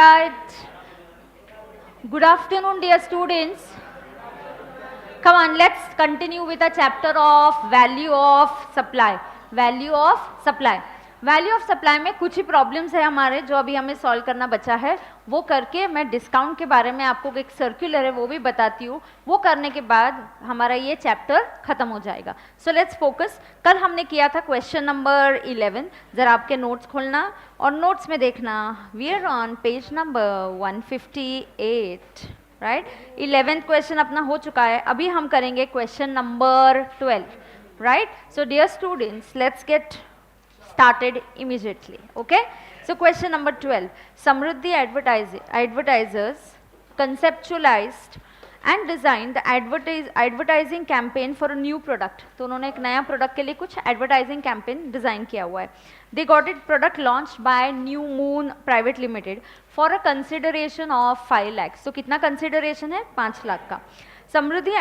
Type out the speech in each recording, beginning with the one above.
right. Good afternoon, dear students. Come on, let's continue with the chapter of value of supply. Value of supply. Value of supply में कुछ ही problems है हमारे जो अभी हमें solve करना बचा है, वो करके मैं डिस्काउंट के बारे में आपको एक सर्कुलर है वो भी बताती हूँ। वो करने के बाद हमारा ये चैप्टर खत्म हो जाएगा। So let's focus. कल हमने किया था क्वेश्चन नंबर 11। जरा आपके नोट्स खोलना और नोट्स में देखना। We are on page number 158, right. 11th question अपना हो चुका है। अभी हम करेंगे question number 12, right. So dear students, let's get started immediately. Okay, so question number 12. Samruddhi advertisers conceptualized and designed the advertising campaign for a new product. तो उन्होंने एक नया प्रोडक्ट के लिए कुछ एडवर्टाइजिंग कैंपेन डिजाइन किया हुआ है। They got it product launched by New Moon Private Limited for a consideration of 5 lakhs. तो कितना कंसिडरेशन है? 5 लाख का। Samruddhi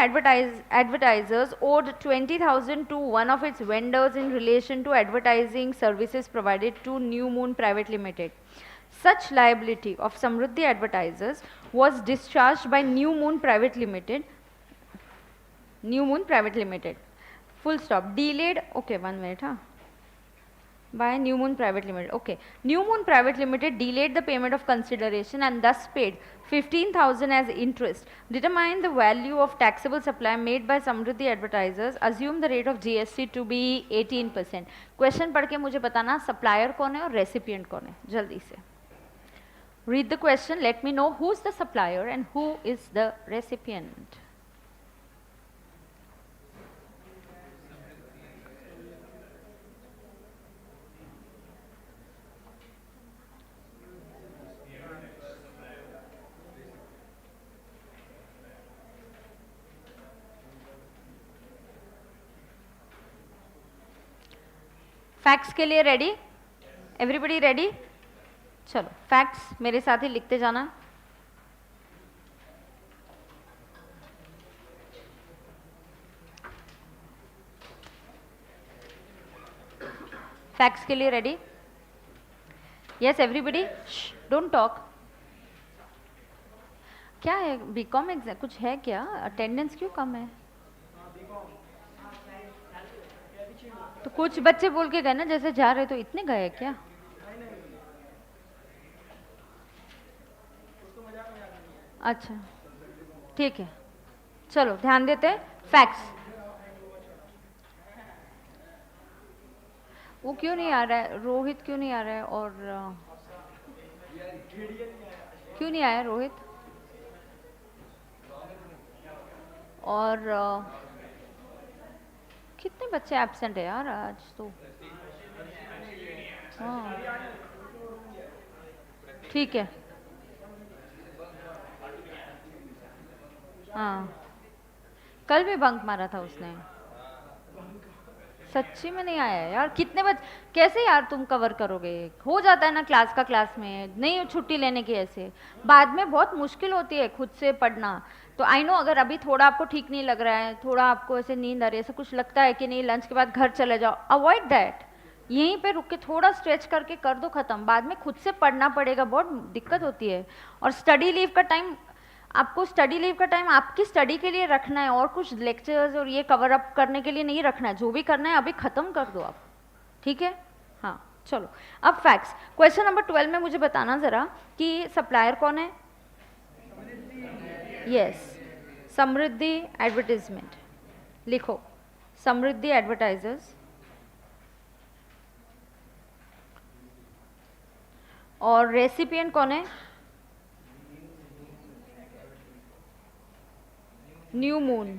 advertisers owed 20,000 to one of its vendors in relation to advertising services provided to New Moon Private Limited. Such liability of Samruddhi advertisers was discharged by New Moon Private Limited. New Moon Private Limited. Full stop. Delayed. Okay, 1 minute. Huh? By New Moon Private Limited. Okay. New Moon Private Limited delayed the payment of consideration and thus paid 15,000 as interest. Determine the value of taxable supply made by Samruddhi advertisers. Assume the rate of GST to be 18%. Question पढ़ के मुझे बताना supplier कौन है और recipient कौन है, जल्दी से. Read the question. Let me know who's the supplier and who is the recipient. Facts के लिए रेडी? Everybody ready? चलो फैक्ट्स मेरे साथ ही लिखते जाना। फैक्ट्स के लिए ready? Yes everybody, don't talk. क्या है बीकॉम एग्जाम कुछ है क्या? अटेंडेंस क्यों कम है? तो कुछ बच्चे बोल के गए ना जैसे जा रहे, तो इतने गए क्या? अच्छा ठीक है, चलो ध्यान देते हैं। फैक्ट्स। वो क्यों नहीं आ रहा है? रोहित क्यों नहीं आ रहा है? और क्यों नहीं आया रोहित? और कितने बच्चे एब्सेंट है यार आज तो? हाँ ठीक है। हाँ कल भी बंक मारा था उसने। सच्ची में नहीं आया यार? कितने बच्चे कैसे यार तुम कवर करोगे? हो जाता है ना क्लास का, क्लास में नहीं छुट्टी लेने की। ऐसे बाद में बहुत मुश्किल होती है खुद से पढ़ना। तो आई नो अगर अभी थोड़ा आपको ठीक नहीं लग रहा है, थोड़ा आपको ऐसे नींद आ रही है, ऐसा कुछ लगता है कि नहीं लंच के बाद घर चले जाओ, अवॉइड दैट। यहीं पे रुक के थोड़ा स्ट्रेच करके कर दो खत्म। बाद में खुद से पढ़ना पड़ेगा, बहुत दिक्कत होती है। और स्टडी लीव का टाइम आपको, स्टडी लीव का टाइम आपकी स्टडी के लिए रखना है और कुछ लेक्चर्स और ये कवर अप करने के लिए नहीं रखना है। जो भी करना है अभी खत्म कर दो आप, ठीक है? हाँ चलो अब फैक्ट्स। क्वेश्चन नंबर 12 में मुझे बताना जरा कि सप्लायर कौन है? यस, समृद्धि एडवर्टाइजमेंट। लिखो समृद्धि एडवर्टाइजर्स। और रेसिपिएंट कौन है? New moon.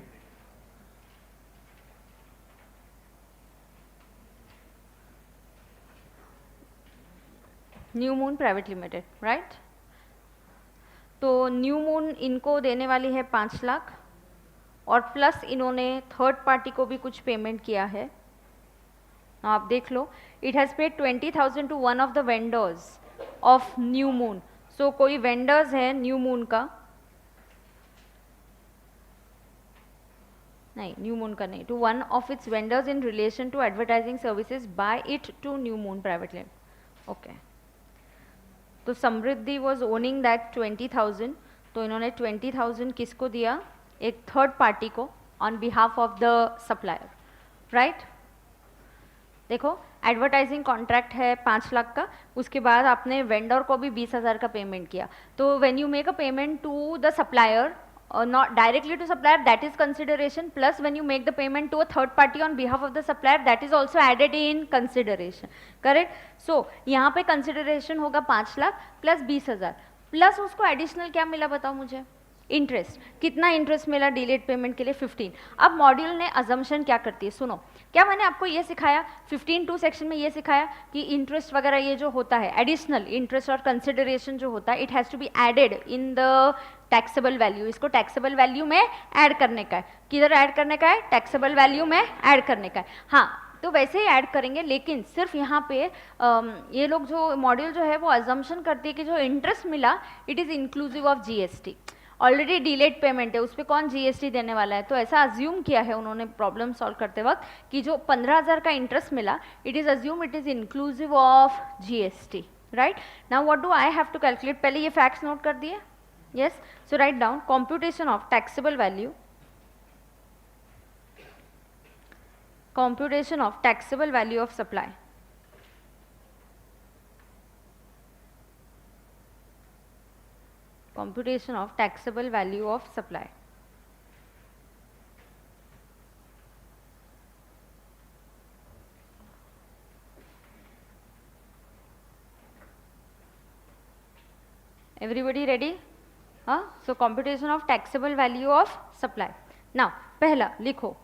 New Moon Private limited, right. तो न्यू मून इनको देने वाली है 5 लाख और प्लस इन्होंने थर्ड पार्टी को भी कुछ पेमेंट किया है। आप देख लो, it has paid 20,000 to one of the vendors of New Moon. So कोई वेंडर्स है न्यू मून का, नहीं न्यू मून का नहीं, to one of its vendors in relation to advertising services by it to New Moon Private Limited. Okay तो Samriddhi was owning that 20,000, तो इन्होंने 20,000 किसको दिया, एक थर्ड पार्टी को, on behalf of the supplier, right. देखो एडवर्टाइजिंग कॉन्ट्रैक्ट है 5 लाख का, उसके बाद आपने वेंडर को भी 20,000 का पेमेंट किया, तो when you make a payment to the supplier, not directly to supplier, that is consideration, plus when you make the payment to a third party on behalf of the supplier, that is also added in consideration, correct। so यहाँ पे consideration होगा 5 lakh plus 20,000, plus उसको additional क्या मिला बताओ मुझे, interest. कितना interest मिला डिलेड पेमेंट के लिए, 15। अब मॉड्यूल ने अजम्पशन क्या करती है, सुनो, क्या मैंने आपको ये सिखाया 15(2) सेक्शन में, ये सिखाया कि इंटरेस्ट वगैरह ये जो होता है, एडिशनल इंटरेस्ट और कंसिडरेशन जो होता है, it has to be added in the taxable value. इसको टैक्सेबल वैल्यू में ऐड करने का है, किधर ऐड करने का है, टैक्सेबल वैल्यू में ऐड करने का है। हाँ, तो वैसे ही ऐड करेंगे, लेकिन सिर्फ यहाँ पे ये लोग जो मॉड्यूल जो है वो अजम्पशन करती है कि जो इंटरेस्ट मिला it is inclusive of GST. Already delayed payment है, उस पर कौन जीएसटी देने वाला है, तो ऐसा अज्यूम किया है उन्होंने प्रॉब्लम सॉल्व करते वक्त कि जो 15,000 का इंटरेस्ट मिला, it is assume it is inclusive of GST, right. Now what do I have to calculate, पहले ये फैक्ट्स नोट कर दिए, yes, so write down computation of taxable value, computation of taxable value of supply, computation of taxable value of supply, everybody ready? So computation of taxable value of supply. Now पहला लिखो,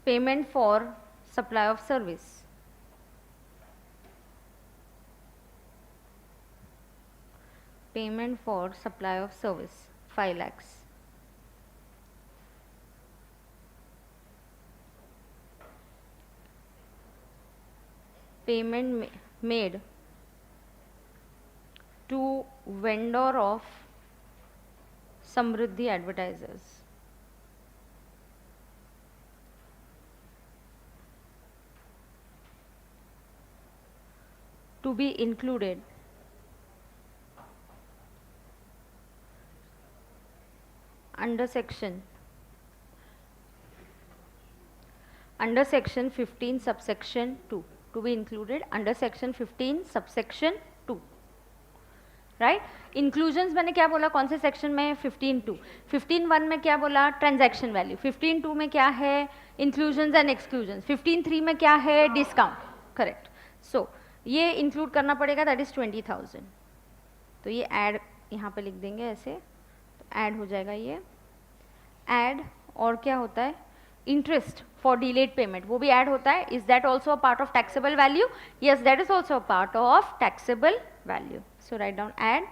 payment for supply of service, payment for supply of service 5 lakhs, payment made to vendor of Samriddhi Advertisers, to be included under section 15 subsection 2, to be included under section 15 subsection 2, right. Inclusions मैंने क्या बोला, कौन से section में, 15(2). 15(1) में क्या बोला, transaction value. 15(2) में क्या है, इंक्लूजन्स एंड एक्सक्लूजन्स। 15(3) में क्या है, डिस्काउंट, करेक्ट। सो ये इंक्लूड करना पड़ेगा, दैट इज 20,000। तो ये ऐड यहाँ पे लिख देंगे ऐसे, तो ऐड हो जाएगा ये ऐड। और क्या होता है, इंटरेस्ट फॉर डिलेड पेमेंट, वो भी ऐड होता है। Is that also a part of taxable value, yes that is also a part of taxable value. So write down add.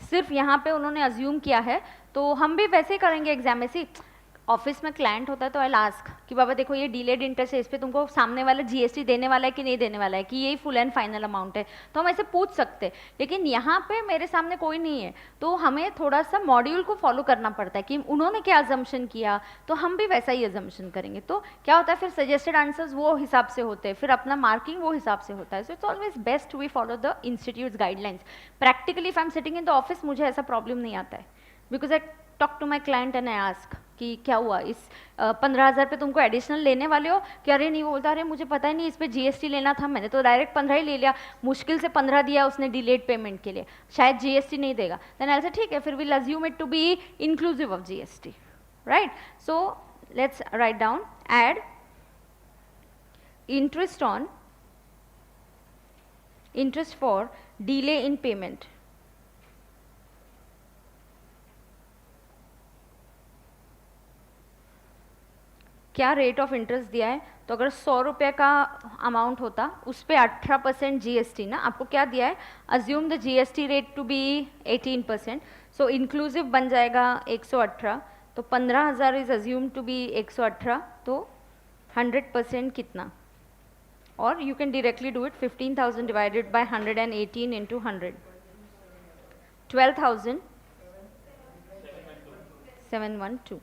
सिर्फ यहाँ पे उन्होंने अज्यूम किया है, तो हम भी वैसे ही करेंगे एग्जाम में। सी ऑफिस में क्लाइंट होता है तो आई आस्क कि बाबा देखो ये डिलेड इंटरेस्ट है, इस पर तुमको सामने वाला जीएसटी देने वाला है कि नहीं देने वाला है, कि यही फुल एंड फाइनल अमाउंट है, तो हम ऐसे पूछ सकते हैं। लेकिन यहाँ पे मेरे सामने कोई नहीं है, तो हमें थोड़ा सा मॉड्यूल को फॉलो करना पड़ता है कि उन्होंने क्या अजम्पशन किया, तो हम भी वैसा ही अजम्पशन करेंगे। तो क्या होता है, फिर सजेस्टेड आंसर्स वो हिसाब से होते हैं, फिर अपना मार्किंग वो हिसाब से होता है। So it's always best we follow the institute's guidelines. Practically if I am sitting in the office, मुझे ऐसा प्रॉब्लम नहीं आता है, because I talk to my client and I ask कि क्या हुआ, इस 15,000 पे तुमको एडिशनल लेने वाले हो कि, अरे नहीं, बोलता अरे मुझे पता ही नहीं, इस पे जीएसटी लेना था, मैंने तो डायरेक्ट 15 ही ले लिया, मुश्किल से 15 दिया उसने डिलेड पेमेंट के लिए, शायद जीएसटी नहीं देगा। देन आई से ठीक है, फिर will assume it to be inclusive of GST, right. So let's write down add interest for delay in payment, क्या रेट ऑफ इंटरेस्ट दिया है, तो अगर 100 रुपये का अमाउंट होता, उस पर 18% जीएसटी ना, आपको क्या दिया है, assume the GST rate to be 18%, so inclusive बन जाएगा 118, तो 15,000 इज अज्यूम टू बी 118, तो 100% कितना, और you can directly do it, 15,000 divided by 118 into 100, 12,712।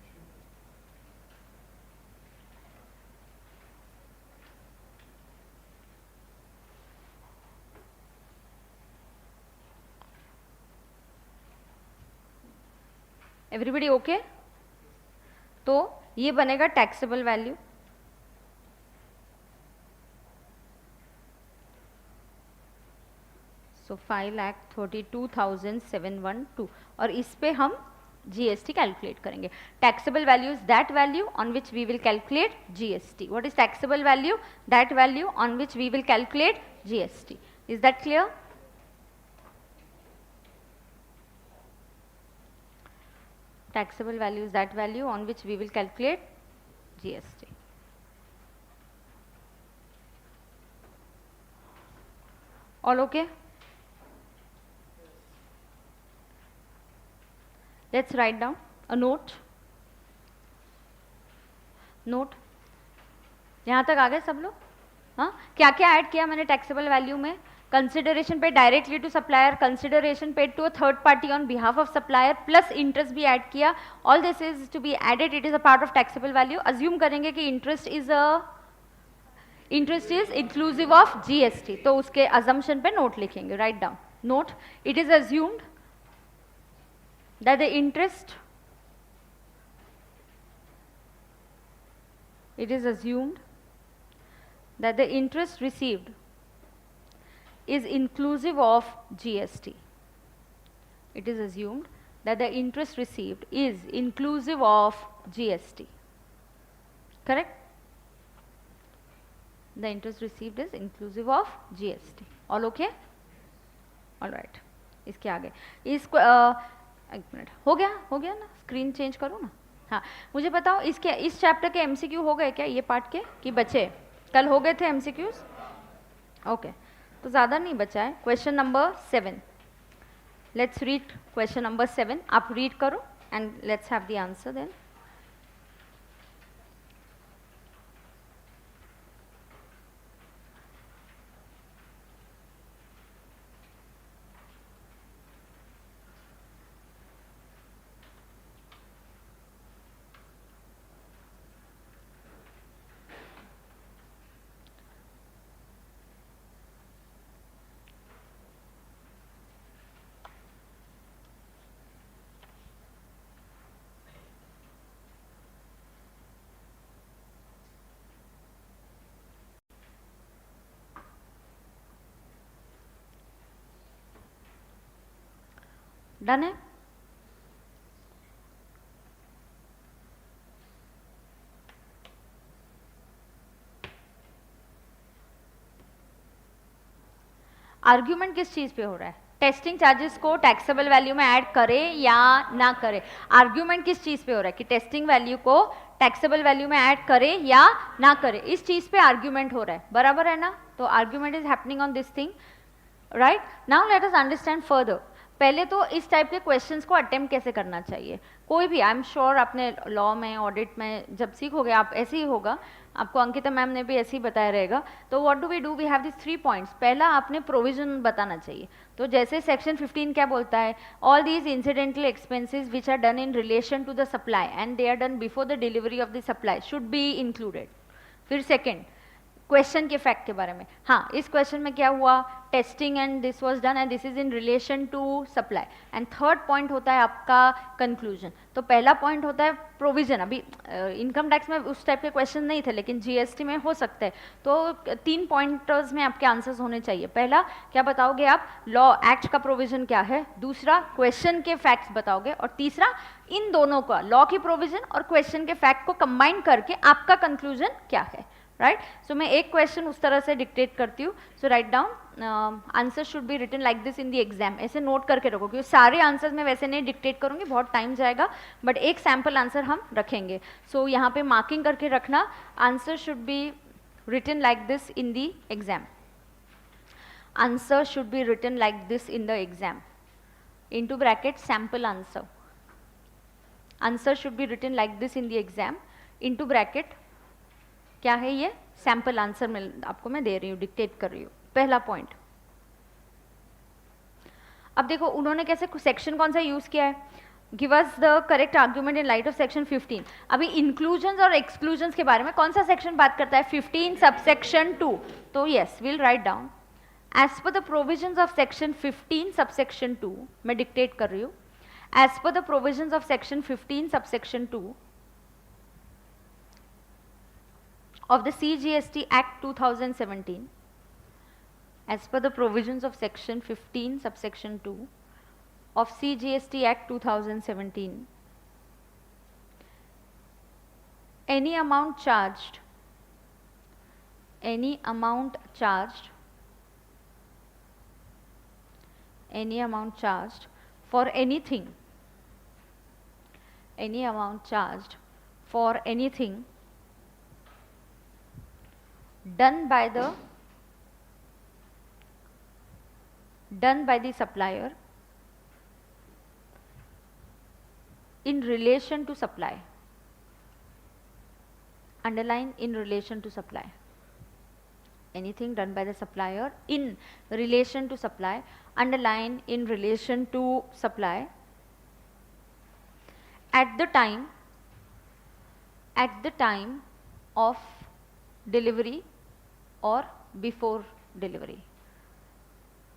Everybody okay? तो ये बनेगा टैक्सेबल वैल्यू, सो 5,32,712 और इस पे हम जीएसटी कैलकुलेट करेंगे. Taxable value is that value on which we will calculate GST. What is taxable value? That value on which we will calculate GST. Is that clear? Taxable value is that value on which we will calculate GST. All okay? Let's write down a note. Note. यहाँ तक आ गए सब लोग? हाँ, क्या क्या add किया मैंने टैक्सेबल वैल्यू में? Consideration paid directly to supplier, consideration paid to a third party on behalf of supplier, plus interest भी ऐड किया. All this is to be added, it is a part of taxable value. Assume करेंगे कि interest is inclusive of GST, तो उसके assumption पे note लिखेंगे. Write down note. It is assumed that the interest, it is assumed that the interest received is inclusive of GST. It is assumed that the interest received is inclusive of GST. Correct? The interest received is inclusive of GST. All okay? All right. इसके आगे इसको एक minute हो गया ना. Screen change करूँ ना? हाँ, मुझे बताओ इसके इस चैप्टर के एमसीक्यू हो गए क्या ये पार्ट के कि बचे? कल हो गए थे एमसीक्यूज? ओके, तो ज़्यादा नहीं बचा है. Question number 7. Let's read question number 7. आप रीड करो and let's have the answer then. Done है? आर्ग्यूमेंट किस चीज पे हो रहा है? टेस्टिंग चार्जेस को टैक्सेबल वैल्यू में ऐड करे या ना करे? आर्ग्यूमेंट किस चीज पे हो रहा है कि टेस्टिंग वैल्यू को टैक्सेबल वैल्यू में ऐड करे या ना करे? इस चीज पे आर्ग्यूमेंट हो रहा है, बराबर है ना? तो argument is happening on this thing. Right now let us understand further. पहले तो इस टाइप के क्वेश्चंस को अटेम्प्ट कैसे करना चाहिए. कोई भी, आई एम श्योर आपने लॉ में, ऑडिट में जब सीखोगे आप ऐसे ही होगा, आपको अंकिता मैम ने भी ऐसे ही बताया रहेगा. तो what do we have this 3 points. पहला आपने प्रोविजन बताना चाहिए. तो जैसे सेक्शन 15 क्या बोलता है? All these incidental expenses which are done in relation to the supply and they are done before the delivery of the supply should be included. फिर सेकेंड, क्वेश्चन के फैक्ट के बारे में. हाँ, इस क्वेश्चन में क्या हुआ? Testing and this was done and this is in relation to supply. And third point होता है आपका कंक्लूजन. तो पहला पॉइंट होता है प्रोविजन. अभी इनकम टैक्स में उस टाइप के क्वेश्चन नहीं थे, लेकिन जीएसटी में हो सकते हैं. तो 3 पॉइंटर्स में आपके आंसर्स होने चाहिए. पहला क्या बताओगे आप? लॉ एक्ट का प्रोविजन क्या है. दूसरा क्वेश्चन के फैक्ट्स बताओगे. और तीसरा इन दोनों का, लॉ की प्रोविजन और क्वेश्चन के फैक्ट को कंबाइन करके आपका कंक्लूजन क्या है. राइट, सो मैं एक क्वेश्चन उस तरह से डिक्टेट करती हूँ. So write down, answer should be written like this in the exam. ऐसे नोट करके रखो, क्योंकि सारे आंसर्स मैं वैसे नहीं डिक्टेट करूँगी, बहुत टाइम जाएगा, बट एक सैम्पल आंसर हम रखेंगे. सो यहाँ पे मार्किंग करके रखना. Answer should be written like this in the exam. Answer should be written like this in the exam. Into bracket sample answer. Answer should be written like this in the exam. Into bracket क्या है ये? Sample answer में आपको मैं दे रही हूँ, dictate कर रही हूँ. पहला पॉइंट. अब देखो उन्होंने कैसे सेक्शन कौन सा यूज किया है. Give us the correct argument in light of section 15. अभी इंक्लूजन्स और एक्सक्लूजन्स के बारे में कौन सा सेक्शन बात करता है? 15 सबसेक्शन 2. तो yes, will write down as per the provisions of section 15 subsection 2. मैं डिक्टेट कर रही हूँ. As per the provisions of section 15 subsection 2 of the CGST Act 2017, as per the provisions of section 15 subsection 2 of CGST Act 2017, any amount charged for anything done by the supplier in relation to supply. Underline in relation to supply. Anything done by the supplier in relation to supply. Underline in relation to supply. At the time of delivery or before delivery.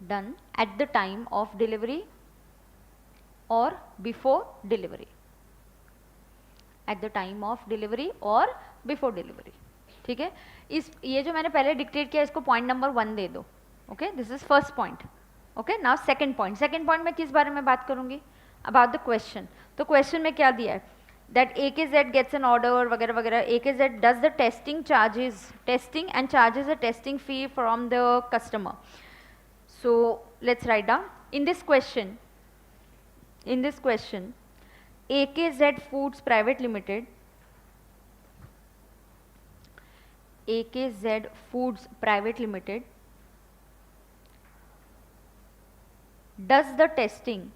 Done at the time of delivery or before delivery. At the time of delivery or before delivery. ठीक है, ये जो मैंने पहले dictate किया इसको point number 1 दे दो. Okay, this is first point. Okay, now second point में किस बारे में बात करूंगी? About the question. तो क्वेश्चन में क्या दिया है? that AKZ gets an order वगैरह वगैरह. AKZ does the testing and charges a testing fee from the customer. So let's write down in this question AKZ Foods Private Limited does the testing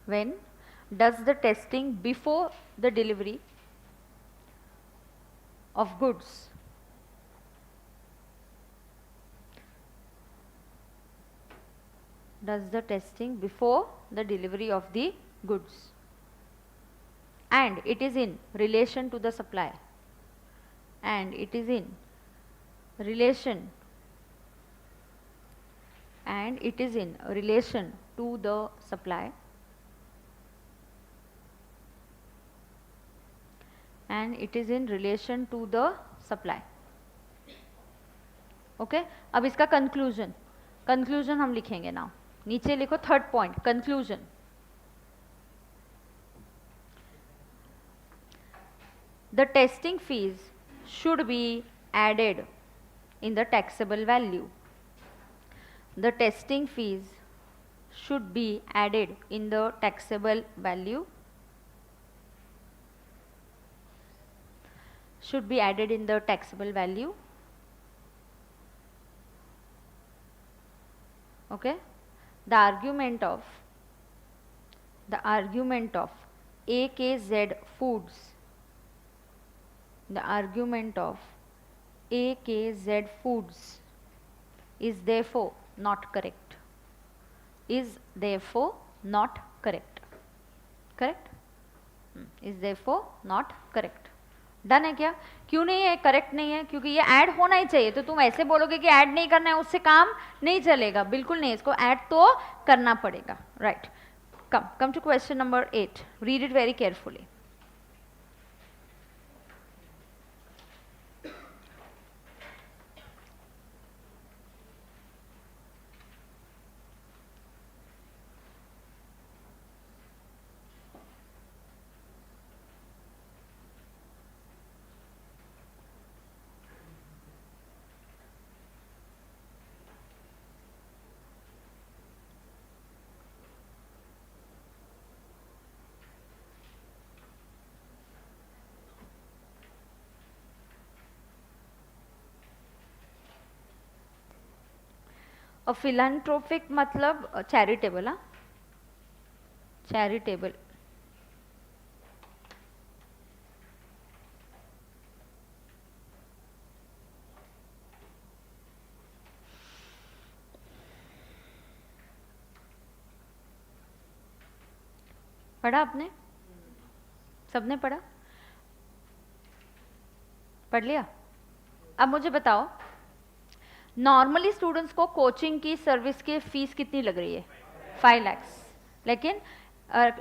when? Does the testing before the delivery of goods. Does the testing before the delivery of the goods. And it is in relation to the supply. And it is in relation to the supply. And it is in relation to the supply. Okay, अब इसका conclusion हम लिखेंगे. Now नीचे लिखो third point, conclusion. The testing fees should be added in the taxable value. The testing fees should be added in the taxable value. Should be added in the taxable value. Okay. The argument of AKZ Foods. The argument of AKZ Foods is therefore not correct. Is therefore not correct. Correct? Is therefore not correct. Done है क्या? क्यों नहीं है? Correct नहीं है क्योंकि ये add होना ही चाहिए. तो तुम ऐसे बोलोगे कि ऐड नहीं करना है, उससे काम नहीं चलेगा. बिल्कुल नहीं, इसको ऐड तो करना पड़ेगा. Right. Come to question number 8. Read it very carefully. Philanthropic मतलब चैरिटेबल. चैरिटेबल. पढ़ा आपने? सबने पढ़ा? पढ़ लिया? अब मुझे बताओ, नॉर्मली स्टूडेंट्स को कोचिंग की सर्विस की फीस कितनी लग रही है? 5 lakhs। लेकिन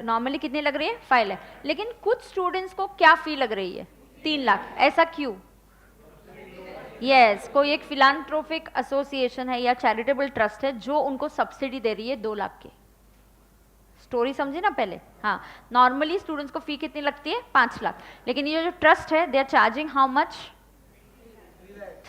नॉर्मली कितनी लग रही है? 5 लाख। लेकिन कुछ स्टूडेंट्स को क्या फी लग रही है? 3 लाख। ऐसा क्यों? यस, कोई एक फिलान्थ्रोपिक एसोसिएशन है या चैरिटेबल ट्रस्ट है जो उनको सब्सिडी दे रही है 2 लाख की। स्टोरी समझे ना पहले? हाँ, नॉर्मली स्टूडेंट्स को फी कितनी लगती है? 5 लाख। लेकिन ये जो ट्रस्ट है, they are charging how much?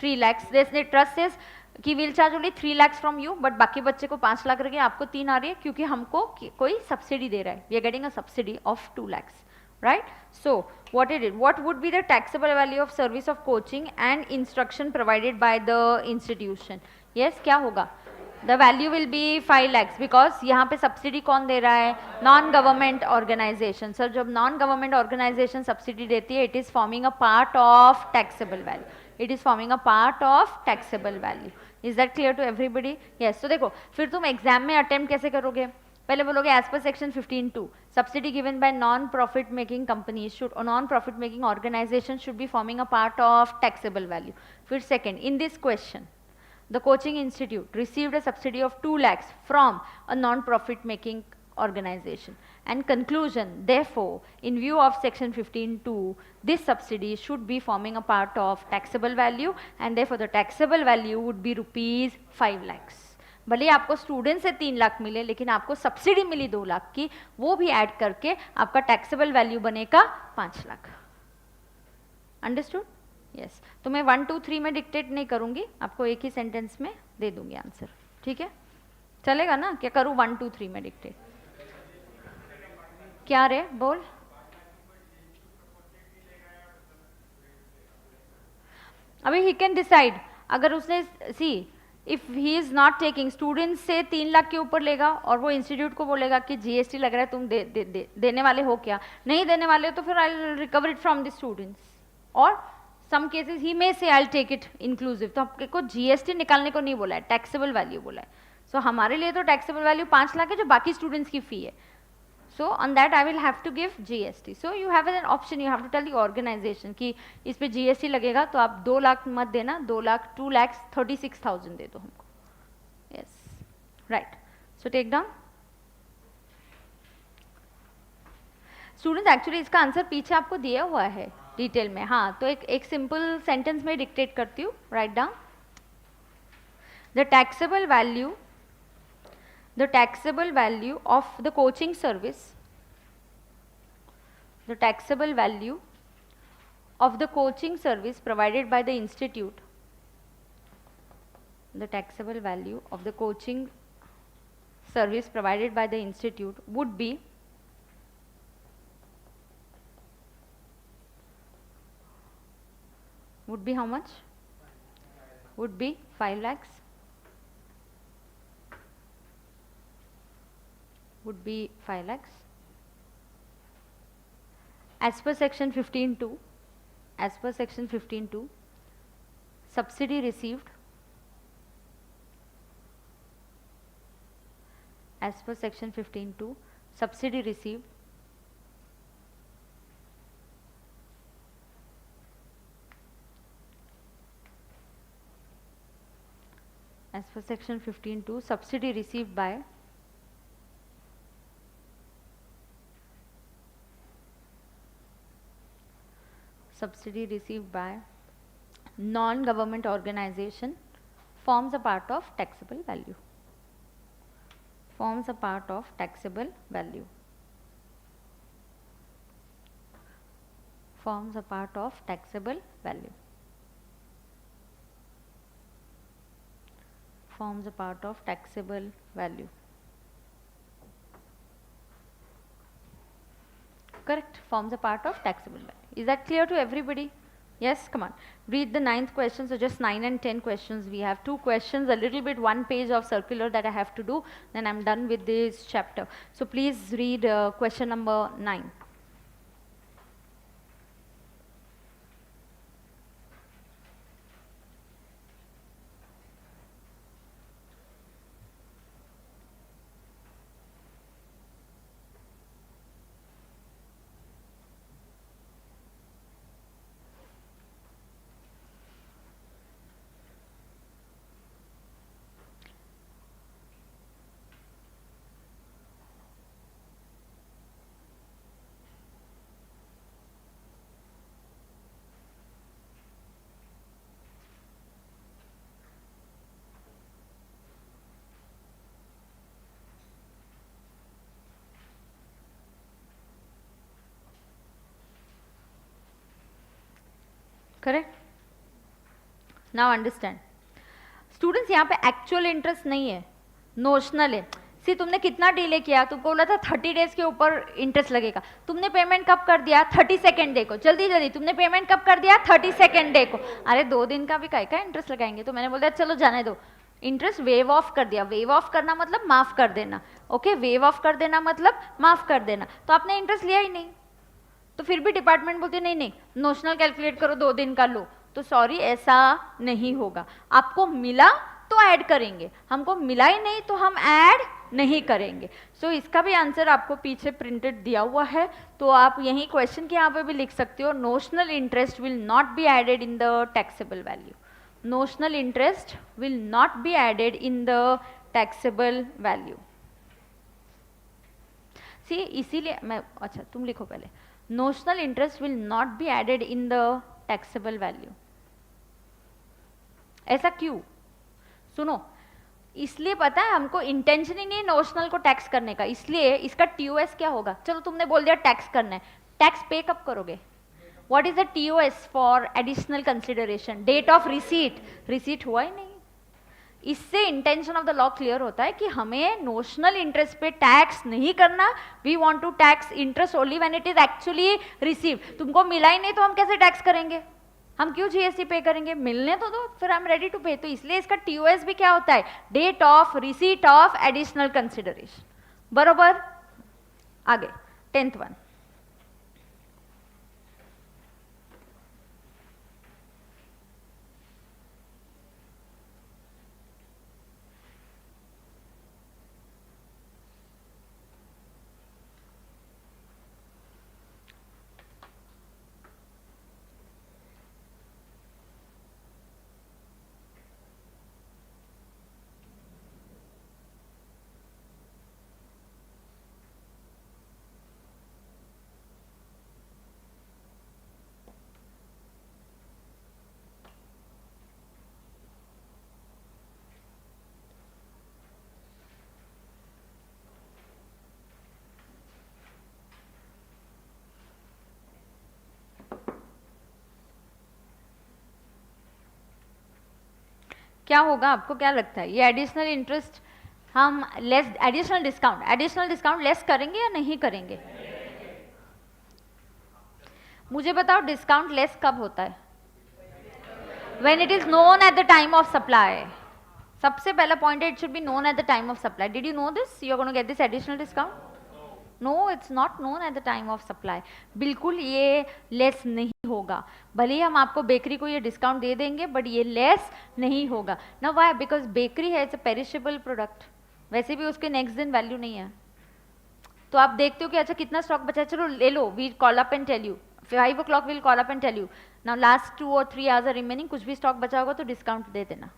3 lakhs। This trust is कि will charge only 3 lakhs from you, but बाकी बच्चे को 5 लाख रही है, आपको 3 आ रही है, क्योंकि हमको कोई सब्सिडी दे रहा है। We are getting a subsidy of 2 lakhs, right? So what it is, what would be the taxable value of service of coaching and instruction provided by the institution? Yes, क्या होगा? The value will be 5 lakhs because यहाँ पे subsidy कौन दे रहा है? Non government organisation. Sir जब non government organisation subsidy देती है, it is forming a part of taxable value. It is forming a part of taxable value. Is that clear to everybody? Yes. तो देखो, फिर तुम एग्जाम में attempt कैसे करोगे? पहले बोलोगे as per section 15(2) subsidy given by non profit making company should or non profit making organisation should be forming a part of taxable value. फिर second, in this question the coaching institute received a subsidy of 2 lakhs from a non-profit making organization. And conclusion, therefore, in view of section 15(2), this subsidy should be forming a part of taxable value, and therefore the taxable value would be rupees 5 lakhs. भले आपको student से 3 लाख मिले, लेकिन आपको subsidy मिली 2 लाख की, वो भी add करके आपका टैक्सेबल वैल्यू बनेगा 5 लाख। अंडरस्टूड? यस। तो मैं 1 2 3 में डिक्टेट नहीं करूंगी, आपको एक ही सेंटेंस में दे दूंगी आंसर। ठीक है, चलेगा ना? क्या करूं 1 2 3 में डिक्टेट? क्या रे बोल। अभी ही कैन डिसाइड, अगर उसने see if he is not taking, student से 3 लाख के ऊपर लेगा और वो इंस्टीट्यूट को बोलेगा कि जीएसटी लग रहा है, तुम देने वाले हो क्या? नहीं देने वाले हो तो फिर I recover it from the students. और सम केसेस ही मे से आई टेक इट इंक्लूसिव। तो आपको जीएसटी निकालने को नहीं बोला है, टैक्सेबल वैल्यू बोला है। सो हमारे लिए तो टैक्सेबल वैल्यू 5 लाख है, जो बाकी स्टूडेंट्स की फी है। So on that I will have to give GST. So you have an option, you have to tell the organization कि इस पे GST लगेगा, तो आप 2 लाख मत देना, 2 लाख 2,36,000 दे दो हमको। Yes, right. So take down. Students actually इसका आंसर पीछे आपको दिया हुआ है डिटेल में। हाँ, तो एक सिंपल सेंटेंस में डिक्टेट करती हूँ। Write down the taxable value, the taxable value of the coaching service, the taxable value of the coaching service provided by the institute, the taxable value of the coaching service provided by the institute would be how much? Would be 5 lakhs. Would be 5 lakhs. As per section 15(2), as per section 15(2), subsidy received, as per section 15(2), subsidy received as per section 15(2), subsidy received by non-government organization forms a part of taxable value. Forms a part of taxable value. Forms a part of taxable value. Forms a part of taxable value. Correct, forms a part of taxable value. Is that clear to everybody? Yes, come on. Read the 9th question. So just 9 and 10 questions. We have 2 questions, a little bit 1 page of circular that I have to do. Then I'm done with this chapter. So please read question number 9. Correct? Now understand students, यहाँ पे actual interest नहीं है, notional है। सी तुमने कितना delay किया, तुमको बोला था 30 डेज के ऊपर इंटरेस्ट लगेगा, तुमने पेमेंट कब कर दिया? 32nd डे को। जल्दी जल्दी तुमने पेमेंट कब कर दिया? 32nd डे को। अरे 2 दिन का भी का इंटरेस्ट लगाएंगे? तो मैंने बोल दिया चलो जाने दो, इंटरेस्ट वेव ऑफ कर दिया। वेव ऑफ करना मतलब माफ कर देना, ओके? वेव ऑफ कर देना मतलब माफ कर देना। तो आपने इंटरेस्ट लिया ही नहीं, तो फिर भी डिपार्टमेंट बोलते नहीं नहीं नोशनल कैलकुलेट करो, 2 दिन का लो। तो सॉरी, ऐसा नहीं होगा। आपको मिला तो ऐड करेंगे, हमको मिला ही नहीं तो हम ऐड नहीं करेंगे। सो इसका भी आंसर आपको पीछे प्रिंटेड दिया हुआ है, तो आप यही क्वेश्चन के यहाँ पे भी लिख सकते हो, notional interest will not be added in the taxable value. Notional interest will not be added in the taxable value. See इसीलिए मैं, अच्छा तुम लिखो पहले, notional interest will not be added in the taxable value। ऐसा क्यों? सुनो, इसलिए पता है हमको इंटेंशन ही नहीं नोशनल को टैक्स करने का, इसलिए इसका टीओएस क्या होगा? चलो तुमने बोल दिया टैक्स करना है, टैक्स पे कब करोगे? What is the TOS for additional consideration? Date of receipt. Receipt हुआ ही नहीं। इससे intention of the law clear होता है कि हमें नोशनल इंटरेस्ट पे टैक्स नहीं करना, we want to tax interest only when it is actually receive. तुमको मिला ही नहीं तो हम कैसे टैक्स करेंगे? हम क्यों जीएसटी पे करेंगे? मिलने तो दो, फिर आई एम रेडी टू पे। तो इसलिए इसका टीओएस भी क्या होता है? Date of receipt of additional consideration. बरोबर? आगे 10th वन। क्या होगा? आपको क्या लगता है? ये एडिशनल इंटरेस्ट हम लेस, एडिशनल डिस्काउंट लेस करेंगे या नहीं करेंगे? मुझे बताओ डिस्काउंट लेस कब होता है? When it is known at the time of supply. सबसे पहला पॉइंट है, it should be known at the time of supply. Did you know this? You are going to get this additional discount? No, it's not known at the time of supply. बिल्कुल ये less नहीं होगा। भले ही हम आपको bakery को ये discount दे देंगे, बट ये लेस नहीं होगा ना। वाई? बिकॉज बेकरी है, इट्स अ पेरिशेबल प्रोडक्ट, वैसे भी उसके नेक्स्ट दिन वैल्यू नहीं है। तो आप देखते हो कि अच्छा कितना स्टॉक बचा है, चलो ले लो, we call up and tell you, 5 o'clock will call up and tell you now last 2 or 3 hours are remaining, कुछ भी स्टॉक बचा होगा तो डिस्काउंट दे देना।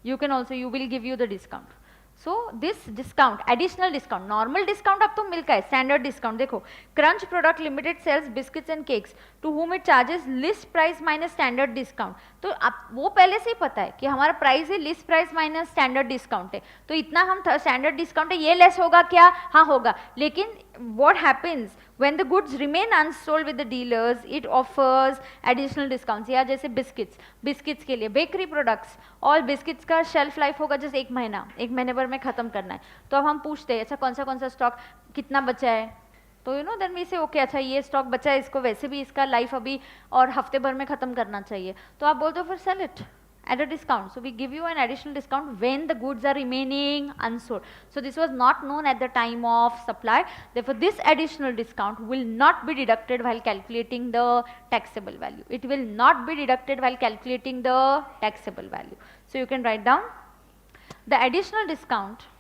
You can also, you will give you the discount. So this discount, additional discount, normal discount अब तो मिलता है, स्टैंडर्ड डिस्काउंट देखो, crunch product limited sales biscuits and cakes to whom it charges list price minus standard discount. तो आप वो पहले से ही पता है कि हमारा प्राइस है list price minus standard discount है, तो इतना हम स्टैंडर्ड डिस्काउंट है, ये लेस होगा क्या? हाँ होगा। लेकिन what happens when the goods remain unsold with the dealers, it offers additional discounts। या जैसे बिस्किट्स के लिए, बेकरी प्रोडक्ट्स, ऑल बिस्किट्स का शेल्फ लाइफ होगा जैसे 1 महीना, 1 महीने भर में खत्म करना है। तो अब हम पूछते हैं अच्छा कौन सा स्टॉक कितना बचा है, तो यू नो देन वी से ओके अच्छा ये स्टॉक बचा है, इसको वैसे भी इसका लाइफ अभी और हफ्ते भर में खत्म करना चाहिए, तो आप बोलते हो फिर sell it at a discount. So we give you an additional discount when the goods are remaining unsold. So this was not known at the time of supply. Therefore this additional discount will not be deducted while calculating the taxable value. It will not be deducted while calculating the taxable value. So you can write down the additional discount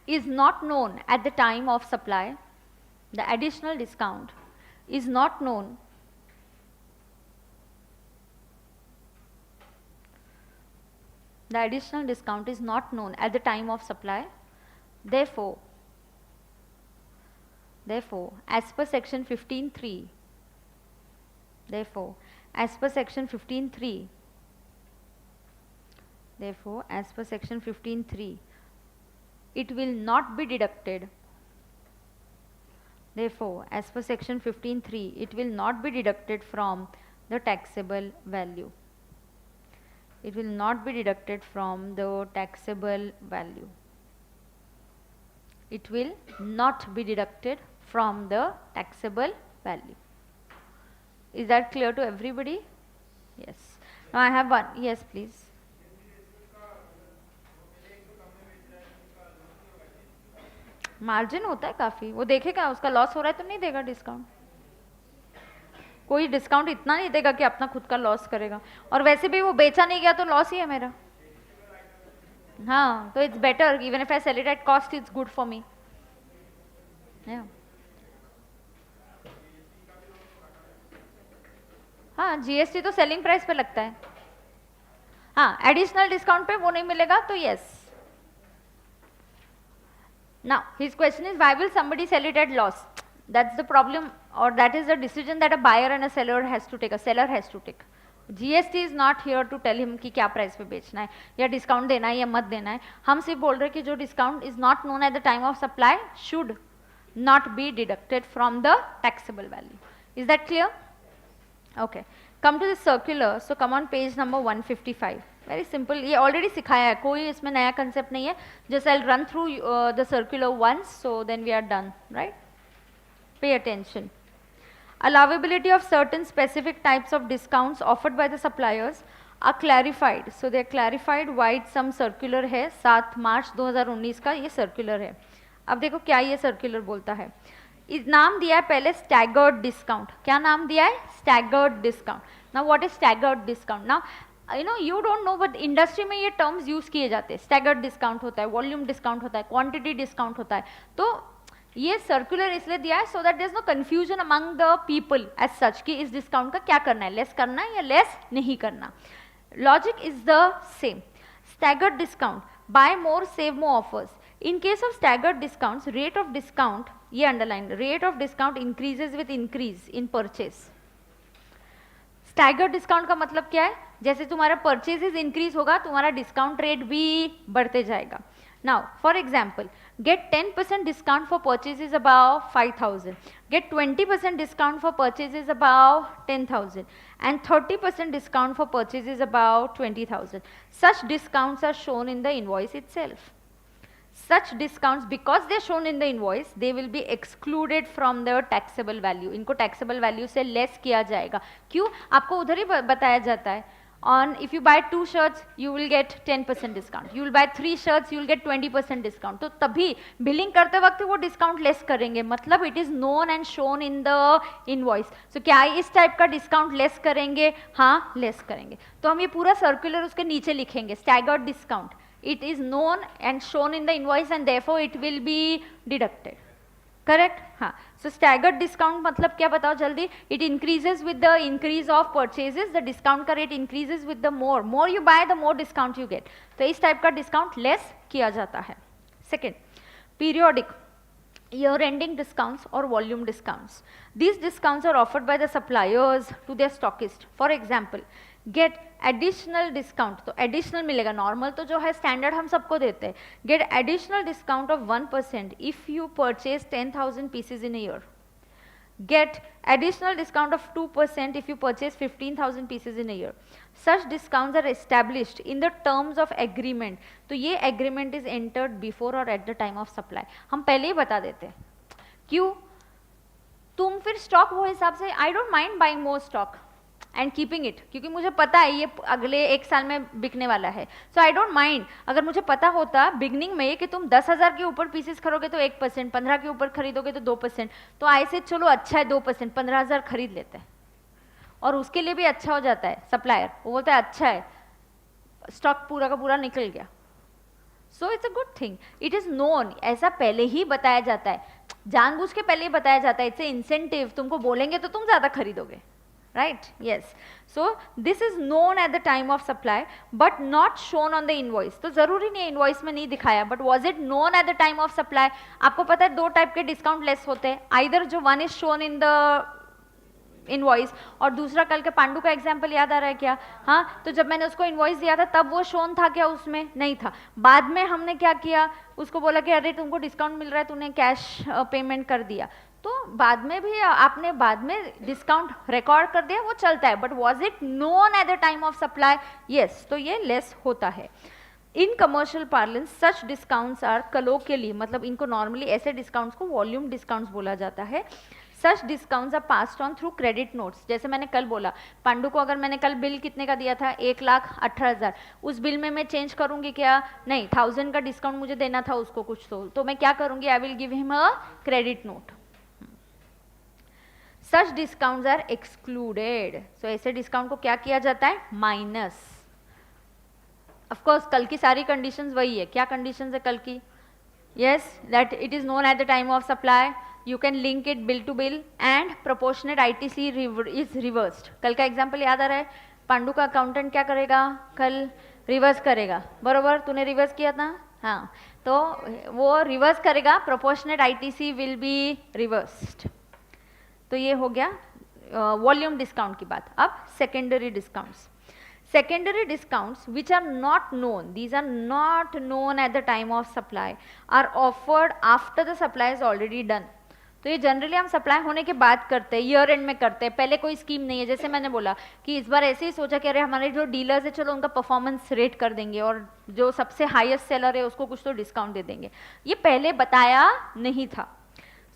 is not known at the time of supply. The additional discount is not known the additional discount is not known at the time of supply. Therefore, as per section 15(3), therefore, as per section 15(3), it will not be deducted Therefore, as per section 15(3), it will not be deducted from the taxable value. It will not be deducted from the taxable value. It will not be deducted from the taxable value. Is that clear to everybody? Yes. Now I have one. Yes, please. Margin होता है काफी, वो देखेगा उसका loss हो रहा है तो नहीं देगा डिस्काउंट. कोई डिस्काउंट इतना नहीं देगा कि अपना खुद का लॉस करेगा, और वैसे भी वो बेचा नहीं गया तो लॉस ही है मेरा. हाँ, तो it's better even if I sell it at cost, it's good for me. हाँ, जीएसटी तो सेलिंग प्राइस पे लगता है. हाँ, एडिशनल डिस्काउंट पे वो नहीं मिलेगा तो yes. Now his question is, why will somebody sell it at loss? That's the problem, or that is the decision that a buyer and a seller has to take. A seller has to take. GST is not here to tell him कि क्या price पे बेचना है या discount देना है या मत देना है. हम सिर्फ बोल रहे हैं कि जो discount is not known at the time of supply should not be deducted from the taxable value. Is that clear? Okay. Come to the circular. So come on page number 155. Very simple. ये already सिखाया है, कोई इसमें नया concept नहीं है. Just I'll run through the circular once, so then we are done, right? Pay attention. Allowability of certain specific types of discounts offered by the suppliers are clarified. So they are clarified why some circular है. 7 मार्च 2019 का ये circular है. अब देखो क्या ये circular बोलता है. इस नाम दिया है पहले स्टैगर्ड डिस्काउंट. क्या नाम दिया है? Staggered discount. Now what is staggered discount? Now you don't know, but industry में ये टर्म्स यूज किए जाते हैं. स्टैगर्ड डिस्काउंट होता है, वॉल्यूम डिस्काउंट होता है, क्वांटिटी डिस्काउंट होता है. तो ये सर्कुलर इसलिए दिया है so that there is no confusion among the people as such कि इस डिस्काउंट का क्या करना है, लेस करना है या लेस नहीं करना. Logic is the same. Staggered discount, buy more save more offers. In case of staggered discounts, rate of discount, ये underline, rate of discount increases with increase in purchase. Staggered discount का मतलब क्या है? जैसे तुम्हारा purchases increase होगा, तुम्हारा discount rate भी बढ़ते जाएगा. Now, for example, get 10% discount for purchases above 5,000. Get 20% discount for purchases above 10,000. And 30% discount for purchases above 20,000. Such discounts are shown in the invoice itself. Such discounts, because they are shown in the invoice, they will be excluded from the taxable value. इनको taxable value से less किया जाएगा. क्यों? आपको उधर ही बताया जाता है. On if you buy 2 shirts, you will get 10% discount. You will buy 3 shirts, you will get 20% discount. तो तभी billing करते वक्त वो discount less करेंगे. मतलब it is known and shown in the invoice. So क्या इस type का discount less करेंगे? हाँ, less करेंगे. तो हम ये पूरा circular उसके नीचे लिखेंगे. Staggered discount. It is known and shown in the invoice and therefore it will be deducted. Correct? हाँ. So staggered discount मतलब क्या बताओ जल्दी? It increases with the increase of purchases. The discount का rate increases with the more you buy, the more discount you get. तो इस type का discount less किया जाता है. Second, periodic year-ending discounts or volume discounts. These discounts are offered by the suppliers to their stockist. For example, get additional discount. तो additional मिलेगा. Normal तो जो है standard हम सबको देते हैं. Get additional discount of 1% if you purchase 10,000 pieces in a year. Get additional discount of 2% if you purchase 15,000 pieces in a year. Such discounts are established in the terms of agreement. तो ये agreement is entered before or at the time of supply. हम पहले ही बता देते हैं. क्यों? तुम फिर स्टॉक वो हिसाब से, I don't mind buying more stock and keeping it, क्योंकि मुझे पता है ये अगले 1 साल में बिकने वाला है. So I don't mind. अगर मुझे पता होता बिगनिंग में कि तुम 10,000 के ऊपर पीसेस खरीदोगे तो 1%, 15 के ऊपर खरीदोगे तो 2%, तो ऐसे चलो अच्छा है 2%, 15,000 खरीद लेते हैं. और उसके लिए भी अच्छा हो जाता है सप्लायर. वो बोलता है अच्छा है, स्टॉक पूरा का पूरा निकल गया. So it's a good thing. It is known. ऐसा पहले ही बताया जाता है, जानबूझ के पहले ही बताया जाता है. It's a incentive. तुमको बोलेंगे तो तुम ज़्यादा खरीदोगे. Right? Yes. So this is known at the time of supply, but not shown on the invoice. तो जरूरी नहीं है invoice में नहीं दिखाया, but was it known at the time of supply? आपको पता है 2 टाइप के डिस्काउंट लेस होते हैं. Either जो one is shown in the invoice और दूसरा कल के पांडु का एग्जाम्पल याद आ रहा है क्या? हाँ, तो जब मैंने उसको इनवॉइस दिया था तब वो शोन था क्या? उसमें नहीं था. बाद में हमने क्या किया, उसको बोला कि अरे तुमको डिस्काउंट मिल रहा है, तूने कैश पेमेंट कर दिया. तो तो बाद में भी आपने बाद में डिस्काउंट रिकॉर्ड कर दिया वो चलता है, but was it known at the time of supply? Yes, तो ये लेस होता है। In commercial parlance such discounts are colloquially, मतलब इनको नॉर्मली ऐसे डिस्काउंट्स को वॉल्यूम डिस्काउंट्स बोला जाता है। Such discounts are passed on through credit notes. जैसे मैंने कल बोला, पांडु को अगर मैंने कल बिल कितने का दिया था 1,18,000, उस बिल में मैं चेंज करूंगी क्या? नहीं, 1000 का डिस्काउंट मुझे देना था उसको कुछ, तो मैं क्या करूंगी? I will give him a credit note. Such discounts are excluded, so ऐसे डिस्काउंट को क्या किया जाता है? माइनस। ऑफ कोर्स कल की सारी कंडीशंस वही है। क्या कंडीशंस है कल की? Yes, that it is known at the time of supply, you can link it bill to bill and proportionate ITC is reversed। कल का एग्जाम्पल याद आ रहा है? पांडु का अकाउंटेंट क्या करेगा कल? रिवर्स करेगा, बरोबर? तूने रिवर्स किया था, हाँ, तो वो रिवर्स करेगा, proportionate ITC will be reversed। तो ये हो गया वॉल्यूम डिस्काउंट की बात। अब secondary discounts. Secondary discounts which are not known, these are not known at the time of supply, are offered after the supply is already done। तो ये generally हम सप्लाई होने के बाद करते हैं, ईयर एंड में करते हैं, पहले कोई स्कीम नहीं है। जैसे मैंने बोला कि इस बार ऐसे ही सोचा कि अरे हमारे जो डीलर्स है चलो उनका परफॉर्मेंस रेट कर देंगे और जो सबसे हाईएस्ट सेलर है उसको कुछ तो डिस्काउंट दे देंगे, ये पहले बताया नहीं था।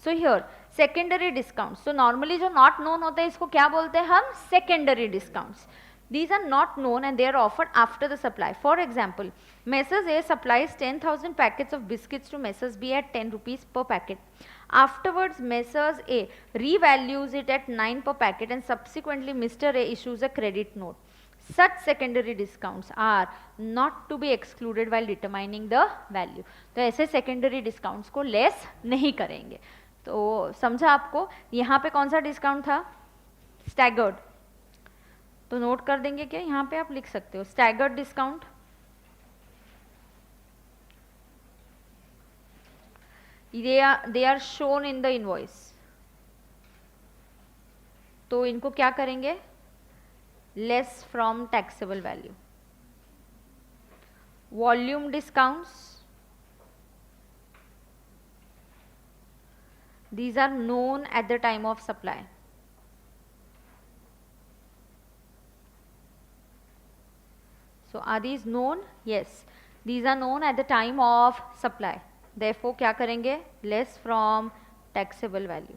सो हियर सेकेंडरी डिस्काउंट्स, तो नॉर्मली जो नॉट नोन होते हैं इसको क्या बोलते हैं हम? Secondary discounts. These are not known and they are offered after the supply. For example, Messrs A supplies 10,000 packets of biscuits to Messrs B at 10 rupees per packet. Afterwards, Messrs A revalues it at 9 per packet and subsequently Mr. A issues a credit note. Such secondary discounts are not to be excluded while determining the value. तो ऐसे secondary discounts को less नहीं करेंगे। तो समझा आपको? यहाँ पे कौन सा डिस्काउंट था? Staggered। तो नोट कर देंगे क्या? यहाँ पे आप लिख सकते हो staggered discount. They are shown in the invoice. तो इनको क्या करेंगे? Less from taxable value. Volume discounts, these are known at the time of supply. So are these known? Yes, these are known at the time of supply. Therefore क्या करेंगे? Less from taxable value.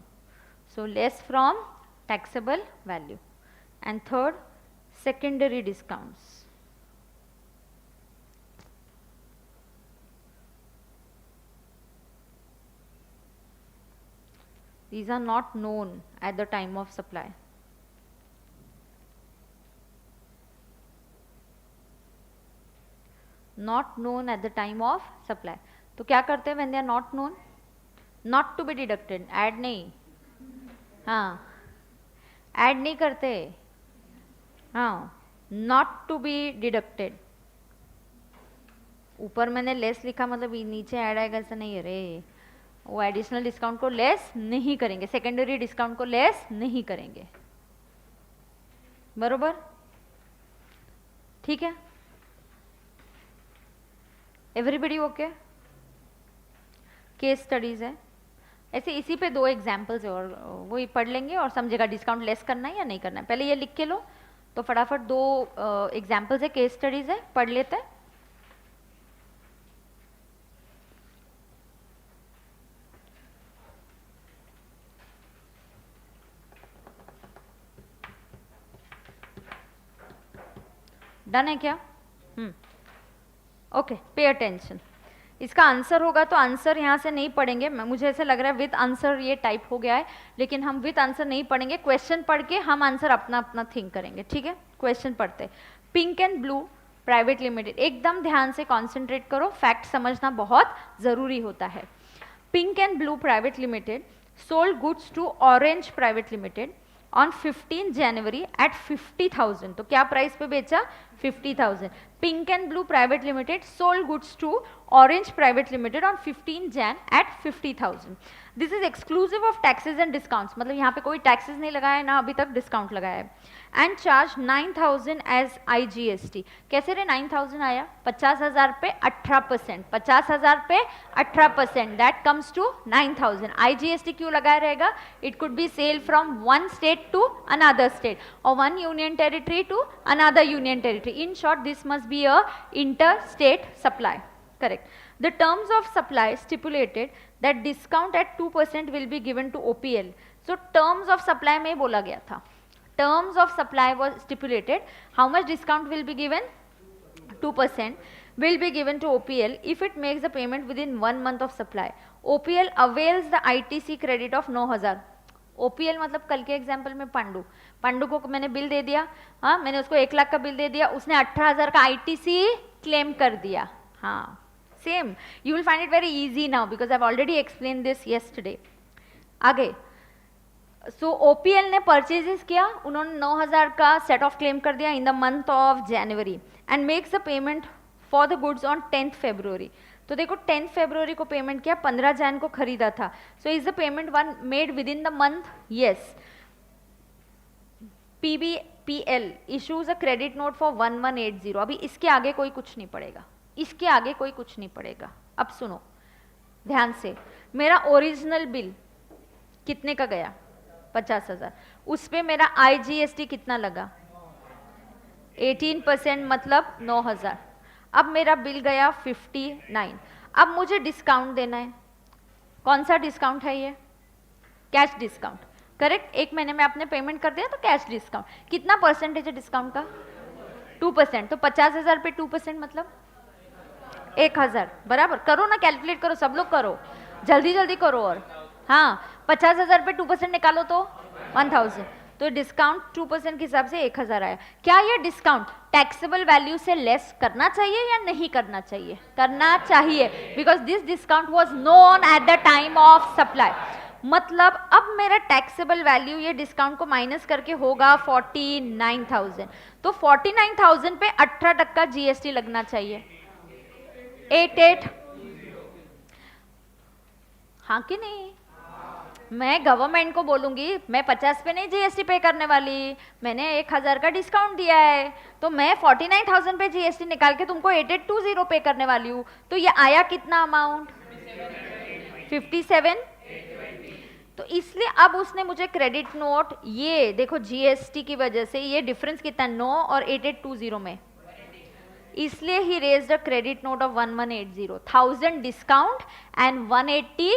So less from taxable value. And third, secondary discounts. These are not known at the time of supply. Not known at the time of supply. तो क्या करते हैं when they are not known? Not to be deducted, add नहीं, हाँ, add नहीं करते, हाँ, not to be deducted। ऊपर मैंने लेस लिखा मतलब नीचे ऐड आएगा ऐसा नहीं है रे। वो एडिशनल डिस्काउंट को लेस नहीं करेंगे, सेकेंडरी डिस्काउंट को लेस नहीं करेंगे, बरोबर? ठीक है, एवरीबडी ओके? केस स्टडीज है ऐसे, इसी पे 2 एग्जाम्पल्स है और वही पढ़ लेंगे और समझेगा डिस्काउंट लेस करना है या नहीं करना है। पहले ये लिख के लो, तो फटाफट 2 एग्जाम्पल्स है, केस स्टडीज है, पढ़ लेते हैं। डन है क्या? Okay, pay attention. इसका आंसर होगा तो आंसर यहाँ से नहीं पढ़ेंगे, मुझे ऐसा लग रहा है विद आंसर ये टाइप हो गया है, लेकिन हम विद आंसर नहीं पढ़ेंगे, क्वेश्चन पढ़ के हम आंसर अपना अपना थिंक करेंगे। ठीक है, क्वेश्चन पढ़ते। Pink and blue private limited, एकदम ध्यान से कॉन्सेंट्रेट करो, फैक्ट समझना बहुत जरूरी होता है। Pink and blue private limited sold goods to orange private limited on 15 January at 50,000। तो क्या प्राइस पे बेचा? 50,000। Pink and blue private limited sold goods to orange private limited on 15 Jan at 50,000। This is exclusive of taxes and discounts, मतलब यहाँ पे कोई taxes नहीं लगाया ना अभी तक डिस्काउंट लगाया है। And charge 9,000 as IGST। कैसे रे 9,000 आया? 50,000 पे 18%, 50,000 पे 18%, दैट कम्स टू 9,000। IGST क्यों लगाया रहेगा? It could be sale from one state to another state और one union territory to another union territory. In short this must be a inter state supply, correct. The terms of supply stipulated that discount at 2% will be given to OPL. So terms of supply में बोला गया था, terms of supply was stipulated how much discount will be given? 2% will be given to OPL if it makes the payment within 1 month of supply. OPL avails the ITC credit of 9,000. OPL मतलब कल के example में पांडु को मैंने bill दे दिया, हाँ मैंने उसको 1 लाख का बिल दे दिया, उसने 18,000 का ITC क्लेम कर दिया। हाँ same, you will find it very easy now because I've already explained this yesterday. आगे, so OPL ने परचेजेस किया, उन्होंने 9,000 का सेट ऑफ क्लेम कर दिया in the month of January and makes the payment for the goods on 10th February। तो देखो 10th February को पेमेंट किया, 15 जैन को खरीदा था, so is the payment one made with in the month? Yes. PBPL issues a credit note for 1180। अभी इसके आगे कोई कुछ नहीं पड़ेगा, इसके आगे कोई कुछ नहीं पड़ेगा। अब सुनो ध्यान से, मेरा ओरिजिनल बिल कितने का गया? 50,000, उस पे मेरा IGST कितना लगा? 18% मतलब 9,000। अब मेरा बिल गया 59। अब मुझे डिस्काउंट देना है, कौन सा डिस्काउंट है ये? Cash discount, correct. 1 महीने में आपने पेमेंट कर दिया तो कैश डिस्काउंट। कितना परसेंटेज है डिस्काउंट का? 2%। तो 50,000 पे 2% मतलब 1,000, बराबर। करो ना, कैलकुलेट करो, सब लोग करो, जल्दी जल्दी करो। और हाँ 50,000 पे 2% निकालो तो 1,000, तो डिस्काउंट 2% के हिसाब से 1,000 आया। क्या ये डिस्काउंट टैक्सेबल वैल्यू से लेस करना चाहिए या नहीं करना चाहिए? करना चाहिए, because this discount was known at the time of supply. मतलब अब मेरा टैक्सेबल वैल्यू ये डिस्काउंट को माइनस करके होगा 49,000। तो 49,000 पे 18% GST लगना चाहिए। 88, हाँ कि नहीं? मैं गवर्नमेंट को बोलूंगी मैं 50 पे नहीं GST पे करने वाली, मैंने 1,000 का डिस्काउंट दिया है, तो मैं 49,000 पे GST निकाल के तुमको 8820 पे करने वाली हूँ। तो ये आया कितना अमाउंट? 57। तो इसलिए अब उसने मुझे क्रेडिट नोट, ये देखो GST की वजह से ये डिफरेंस कितना 9 और 8820 में, इसलिए ही raised a credit note of 1180, 1000 discount and 180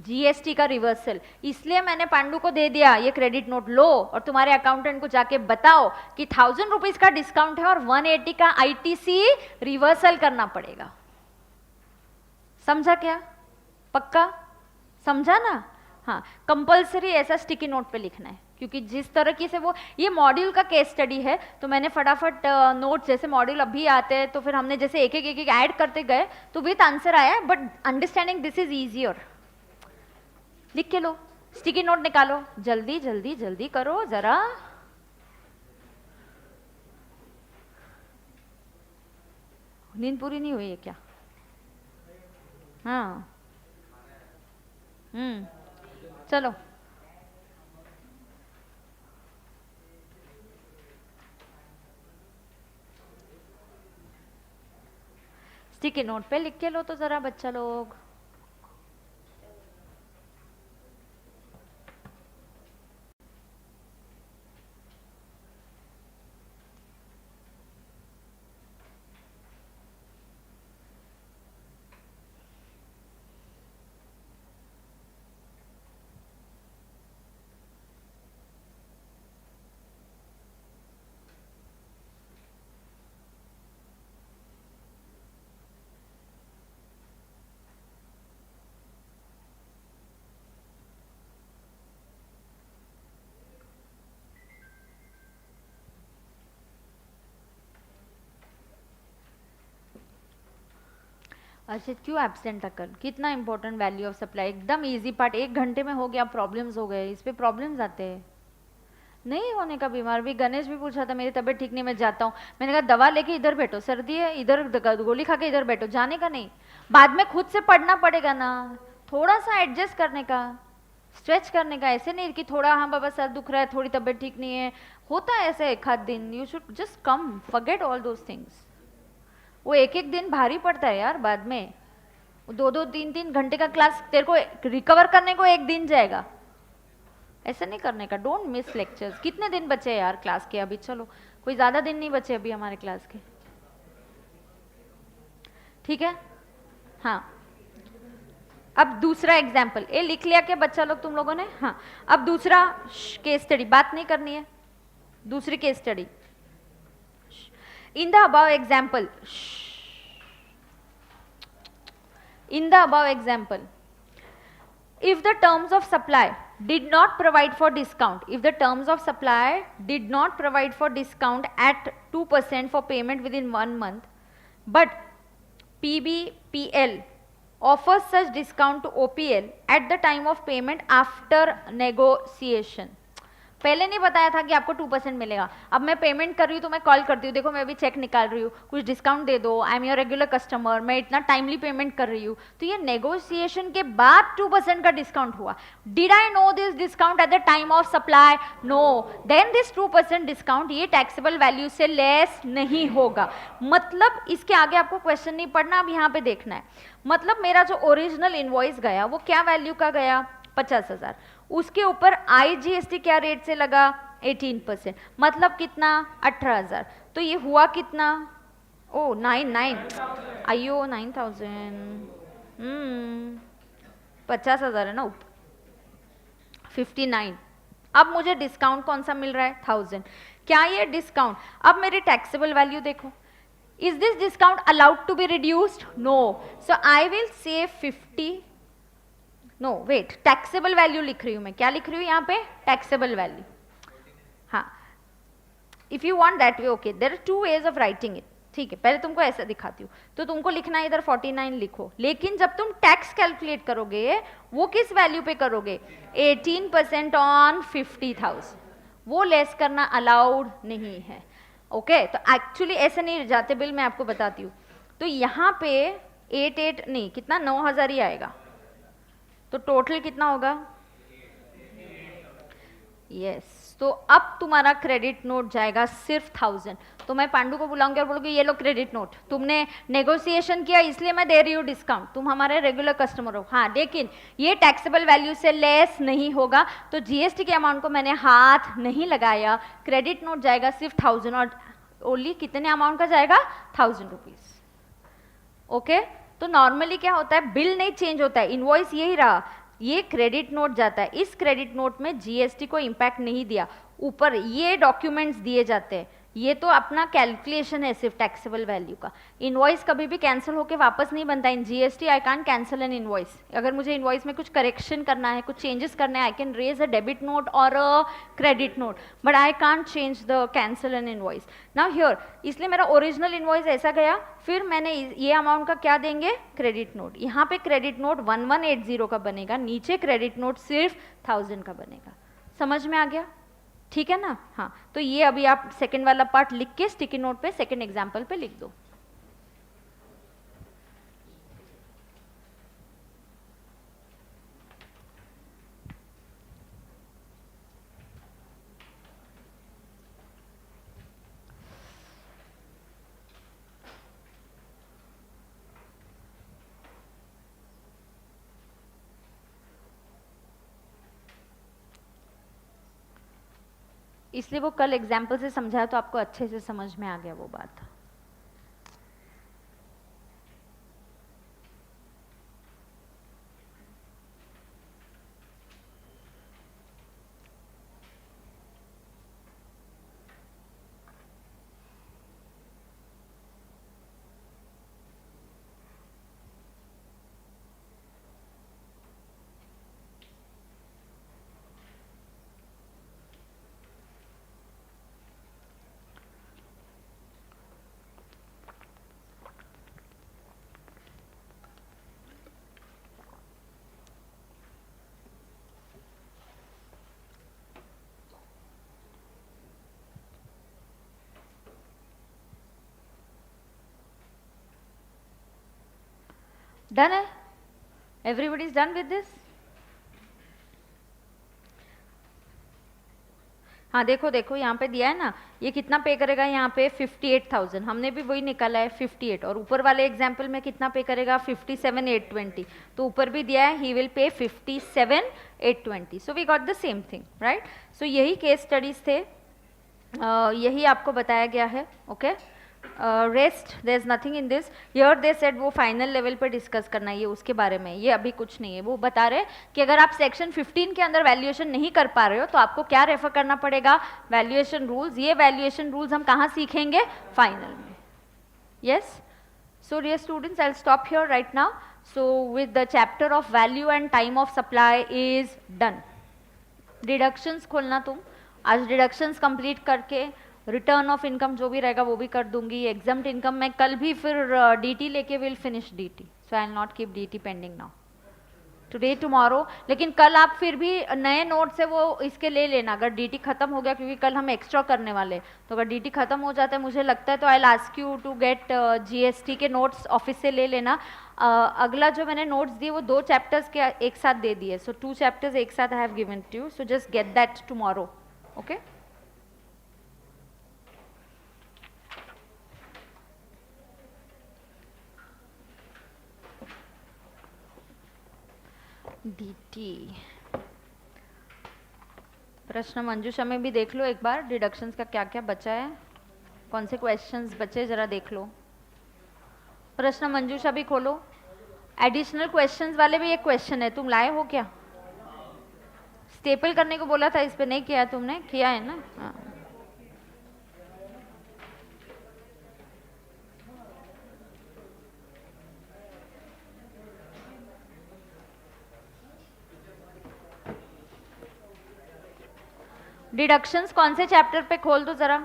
GST का रिवर्सल। इसलिए मैंने पांडु को दे दिया ये क्रेडिट नोट, लो और तुम्हारे अकाउंटेंट को जाके बताओ कि 1000 रुपीज का डिस्काउंट है और 180 का ITC रिवर्सल करना पड़ेगा। समझा क्या? पक्का समझा ना? हाँ, कंपल्सरी ऐसा स्टिकी नोट पे लिखना है, क्योंकि जिस तरीके से वो ये मॉड्यूल का केस स्टडी है, तो मैंने फटाफट नोट, जैसे मॉड्यूल अभी आते हैं तो फिर हमने जैसे एक एक ऐड करते गए तो विथ आंसर आया, but understanding this is easier. लिख के लो, स्टिकी नोट निकालो, जल्दी जल्दी जल्दी करो जरा। नींद पूरी नहीं हुई है क्या? हाँ चलो स्टिकी नोट पे लिख के लो तो जरा बच्चा लोग। अर्षित क्यों एब्सेंट था कल? कितना इंपॉर्टेंट वैल्यू ऑफ सप्लाई, एकदम इजी पार्ट, 1 घंटे में हो गया। प्रॉब्लम्स हो गए, इस पे प्रॉब्लम्स आते हैं। नहीं होने का बीमार भी, गणेश भी पूछा था मेरी तबीयत ठीक नहीं मैं जाता हूँ, मैंने कहा दवा लेके इधर बैठो, सर्दी है इधर गोली खा के इधर बैठो, जाने का नहीं, बाद में खुद से पढ़ना पड़ेगा ना, थोड़ा सा एडजस्ट करने का। स्ट्रेच करने का, ऐसे नहीं कि थोड़ा हाँ बाबा सर दुख रहा है, थोड़ी तबीयत ठीक नहीं है, होता है ऐसे एक आध दिन, you should just come, forget all those things. वो एक एक दिन भारी पड़ता है यार बाद में, दो दो तीन तीन घंटे का क्लास तेरे को रिकवर करने को एक दिन जाएगा, ऐसे नहीं करने का। Don't miss lectures. कितने दिन बचे हैं यार क्लास के अभी? चलो कोई ज्यादा दिन नहीं बचे अभी हमारे क्लास के, ठीक है। हाँ, अब दूसरा एग्जाम्पल, ये लिख लिया क्या बच्चा लोग तुम लोगों ने? हाँ, अब दूसरा केस स्टडी, बात नहीं करनी है, दूसरी case study. In the above example, in the above example, if the terms of supply did not provide for discount, if the terms of supply did not provide for discount at 2% for payment within 1 month, but PBPL offers such discount to OPL at the time of payment after negotiation. पहले नहीं बताया था कि आपको 2% मिलेगा, अब मैं payment कर रही हूँ तो मैं कॉल करती हूँ, देखो मैं अभी चेक निकाल रही हूँ, कुछ डिस्काउंट दे दो, I am your regular customer, मैं इतना टाइमली पेमेंट कर रही हूँ, तो ये नेगोशिएशन के बाद 2% का डिस्काउंट हुआ। Did I know this discount at the time of supply? No, then this 2% discount ये टैक्सेबल वैल्यू से लेस नहीं होगा। मतलब इसके आगे आपको क्वेश्चन नहीं पढ़ना, अब यहाँ पे देखना है। मतलब मेरा जो ओरिजिनल इनवॉइस गया वो क्या वैल्यू का गया? 50,000, उसके ऊपर IGST क्या रेट से लगा? 18%, मतलब कितना? 18,000। तो ये हुआ कितना? ओ 9 अयो 9,000, 50,000 है ना, 59। अब मुझे डिस्काउंट कौन सा मिल रहा है? 1000। क्या ये डिस्काउंट, अब मेरी टैक्सेबल वैल्यू देखो, is this discount allowed to be reduced? No, so I will say 50, no wait, taxable value लिख रही हूं मैं, क्या लिख रही हूं यहाँ पे? Taxable value. हाँ, if you want that way, okay, there are 2 ways of writing it, ठीक है। पहले तुमको ऐसा दिखाती हूँ, तो तुमको लिखना है इधर 49 लिखो, लेकिन जब तुम टैक्स कैलकुलेट करोगे वो किस वैल्यू पे करोगे? 18% ऑन 50,000, वो लेस करना अलाउड नहीं है, ओके। तो एक्चुअली ऐसे नहीं जाते बिल, मैं आपको बताती हूँ। तो यहाँ पे 8 नहीं, कितना? 9,000 ही आएगा, तो टोटल कितना होगा? यस, तो अब तुम्हारा क्रेडिट नोट जाएगा सिर्फ 1000। तो मैं पांडु को बुलाऊंगी और बोलूंगी ये लो क्रेडिट नोट, तुमने नेगोशिएशन किया इसलिए मैं दे रही हूँ डिस्काउंट, तुम हमारे रेगुलर कस्टमर हो, हाँ, लेकिन ये टैक्सेबल वैल्यू से लेस नहीं होगा। तो जीएसटी के अमाउंट को मैंने हाथ नहीं लगाया, क्रेडिट नोट जाएगा सिर्फ 1000, और ओनली कितने अमाउंट का जाएगा? 1000 रुपीज, ओके। तो नॉर्मली क्या होता है, बिल नहीं चेंज होता है, इनवॉइस यही रहा, ये क्रेडिट नोट जाता है, इस क्रेडिट नोट में जीएसटी को इम्पैक्ट नहीं दिया, ऊपर ये डॉक्यूमेंट्स दिए जाते हैं, ये तो अपना कैलकुलेशन है सिर्फ टैक्सेबल वैल्यू का। इनवॉइस कभी भी कैंसिल होके वापस नहीं बनता। In GST I can't cancel an invoice. अगर मुझे इनवॉइस में कुछ करेक्शन करना है, कुछ चेंजेस करना है, I can raise a debit note और a credit note, but I can't change the cancel an invoice now here. इसलिए मेरा ओरिजिनल इनवॉइस ऐसा गया, फिर मैंने ये अमाउंट का क्या देंगे? Credit note. यहाँ पे क्रेडिट नोट 1180 का बनेगा, नीचे क्रेडिट नोट सिर्फ 1000 का बनेगा। समझ में आ गया? ठीक है ना? हाँ, तो ये अभी आप सेकंड वाला पार्ट लिख के स्टिकी नोट पे सेकंड एग्जांपल पे लिख दो। इसलिए वो कल एग्जाम्पल से समझाया तो आपको अच्छे से समझ में आ गया वो बात। डन है? Everybody is done with this? हाँ देखो देखो यहाँ पे दिया है ना, ये कितना पे करेगा यहाँ पे 58,000, हमने भी वही निकाला है 58, और ऊपर वाले एग्जाम्पल में कितना पे करेगा 57,820, तो ऊपर भी दिया है ही will pay 57,820, so we got the same thing right. So यही केस स्टडीज थे, यही आपको बताया गया है। Okay, rest there is nothing in this, here they said वो फाइनल लेवल पर डिस्कस करना है ये उसके बारे में, ये अभी कुछ नहीं है। वो बता रहे कि अगर आप सेक्शन 15 के अंदर वैल्यूएशन नहीं कर पा रहे हो तो आपको क्या रेफर करना पड़ेगा, वैल्यूएशन रूल्स। ये वैल्यूएशन रूल्स हम कहाँ सीखेंगे, फाइनल में। Yes, so dear students, I'll stop here right now. So with the chapter of value and time of supply is done. Deductions खोलना तुम, आज डिडक्शंस कंप्लीट करके रिटर्न ऑफ इनकम जो भी रहेगा वो भी कर दूंगी। एग्जाम्ड इनकम में कल भी फिर डीटी लेके will finish DT, so I will not keep DT pending now today tomorrow. लेकिन कल आप फिर भी नए नोट से वो इसके ले लेना अगर डीटी खत्म हो गया, क्योंकि कल हम एक्स्ट्रा करने वाले, तो अगर डीटी खत्म हो जाता है मुझे लगता है तो I will ask you to get GST के नोट्स ऑफिस से ले लेना। अगला जो मैंने नोट्स दिए वो 2 चैप्टर्स के एक साथ दे दिए, सो 2 चैप्टर्स एक साथ I have given to you, so just get that tomorrow. Okay, DT Prashna Manjusha में भी देख लो एक बार, डिडक्शंस का क्या क्या बचा है, कौन से क्वेश्चंस बचे जरा देख लो। प्रश्न मंजूषा भी खोलो, एडिशनल क्वेश्चंस वाले भी एक क्वेश्चन है, तुम लाए हो क्या? स्टेपल करने को बोला था, इस पे नहीं किया, तुमने किया है ना? हाँ। डिडक्शंस कौन से चैप्टर पे खोल दो जरा।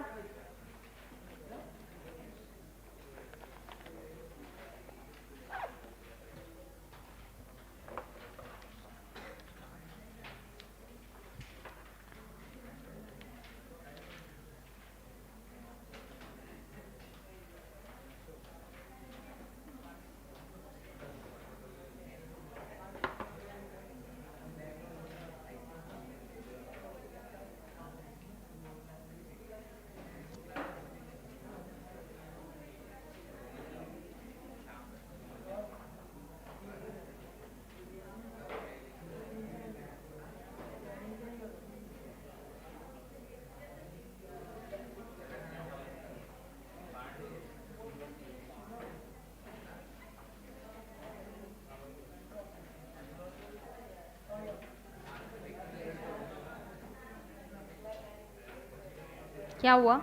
क्या हुआ?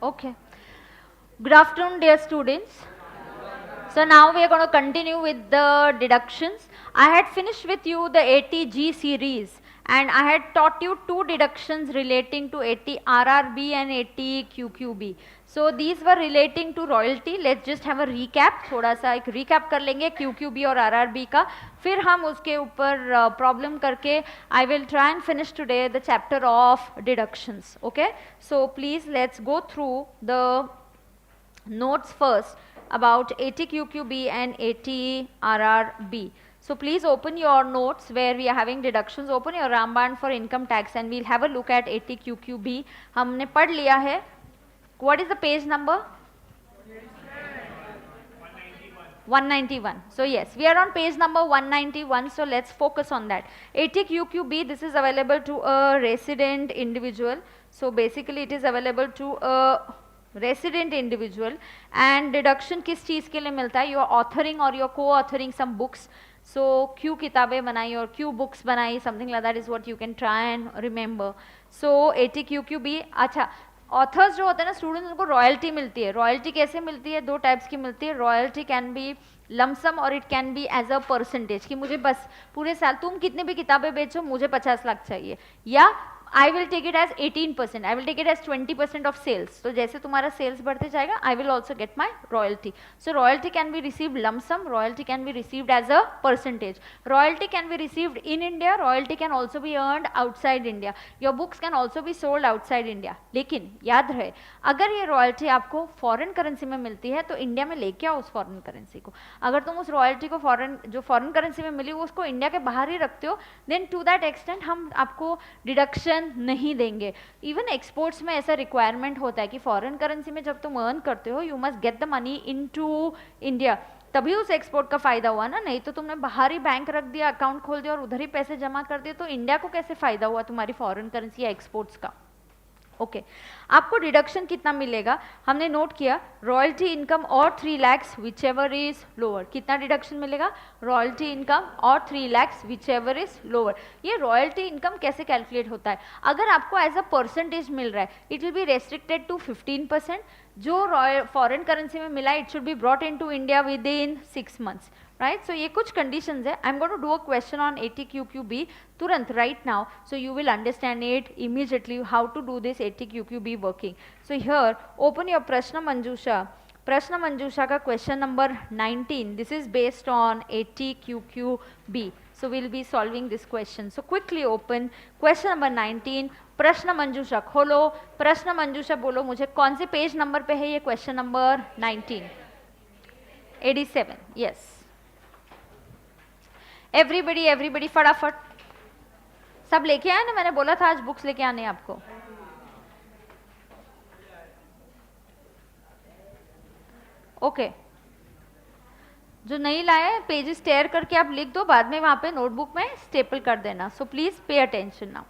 Okay, Good afternoon, dear students. So now we are going to continue with the deductions. I had finished with you the 80G series and I had taught you two deductions relating to 80 RRB and 80 QQB. So these were relating to royalty. Let's just have a recap. थोड़ा सा एक recap कर लेंगे QQB और RRB का. फिर हम उसके ऊपर problem करके I will try and finish today the chapter of deductions. Okay. So please let's go through the notes first about 80 QQB and 80 RRB. So please open your notes where we are having deductions. Open your Ramban for income tax and we'll have a look at 80 QQB. हमने पढ़ लिया है. What is the page number? 191. So yes, we are on page number 191. So let's focus on that. 80 QQB, this is available to a resident individual. So basically it is available to a resident individual and deduction किस चीज़ के लिए मिलता है? You are authoring or you are co-authoring some books. So क्यों किताबें बनाई और क्यों books बनाई, something like that is what you can try and remember. So 80 QQB. अच्छा, ऑथर्स जो होते हैं ना स्टूडेंट्स, उनको रॉयल्टी मिलती है. रॉयल्टी कैसे मिलती है? दो टाइप्स की मिलती है. रॉयल्टी कैन बी लमसम और it can be as a percentage कि मुझे बस पूरे साल तुम कितनी भी किताबें बेचो मुझे 50 लाख चाहिए, या I will take it as 18%, I will take it as 20% of sales. तो जैसे तुम्हारा sales बढ़ते जाएगा I will also get my royalty. So royalty can be received lump sum, royalty can be received as a percentage. Royalty can be received in India, royalty can also be earned outside India. Your books can also be sold outside India. लेकिन याद रहे अगर ये royalty आपको foreign currency में मिलती है तो इंडिया में लेके आओ उस foreign currency को. अगर तुम उस royalty को जो foreign currency में मिली वो उसको इंडिया के बाहर ही रखते हो, then to that extent हम आपको deduction नहीं देंगे. इवन एक्सपोर्ट्स में ऐसा रिक्वायरमेंट होता है कि फॉरेन करेंसी में जब तुम अर्न करते हो you must get the money into India, तभी उस एक्सपोर्ट का फायदा हुआ ना. नहीं तो तुमने बाहर ही बैंक रख दिया, अकाउंट खोल दिया और उधर ही पैसे जमा कर दिए, तो इंडिया को कैसे फायदा हुआ तुम्हारी फॉरेन करेंसी या एक्सपोर्ट्स का. ओके आपको डिडक्शन कितना मिलेगा हमने नोट किया. रॉयल्टी इनकम और 3 lakhs which ever is lower. कितना डिडक्शन मिलेगा? रॉयल्टी इनकम और 3 lakhs which ever is lower. ये रॉयल्टी इनकम कैसे कैलकुलेट होता है? अगर आपको एज अ परसेंटेज मिल रहा है it will be restricted to 15%. जो फॉरेन करेंसी में मिला it should be brought in to India with in 6 months. Right, so ये कुछ कंडीशंस है. I am going to do a question on 80 QQB तुरंत right now, so you will understand it immediately how to do this 80 QQB working. So here open your प्रश्न मंजूषा. प्रश्न मंजूषा का question number 19. This is based on 80 QQB. So we'll be solving this question. So quickly open question number 19. प्रश्न मंजूषा खोलो. प्रश्न मंजूषा बोलो मुझे कौन से पेज नंबर पे है ये क्वेश्चन नंबर 19? 87. Yes. एवरीबडी फटाफट सब लेके आए ना, मैंने बोला था आज बुक्स लेके आने आपको. ओके जो नहीं लाए पेजेस टेयर करके आप लिख दो, बाद में वहां पे नोटबुक में स्टेपल कर देना. So please pay attention now.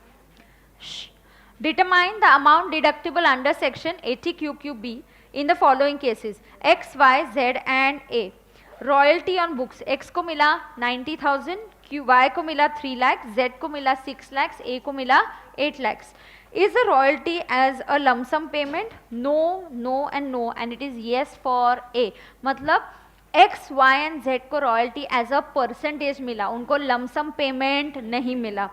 Determine the amount deductible under section 80 QQB in the following cases X, Y, Z and A. Royalty on books X को मिला 90,000, Y को मिला 3 lakhs, Z को मिला 6 lakhs, A को मिला 8 lakhs. Is the royalty as a lump sum payment? No, no and no, and it is yes for A. मतलब X, Y and Z को रॉयल्टी एज अ परसेंटेज मिला, उनको lump sum payment नहीं मिला.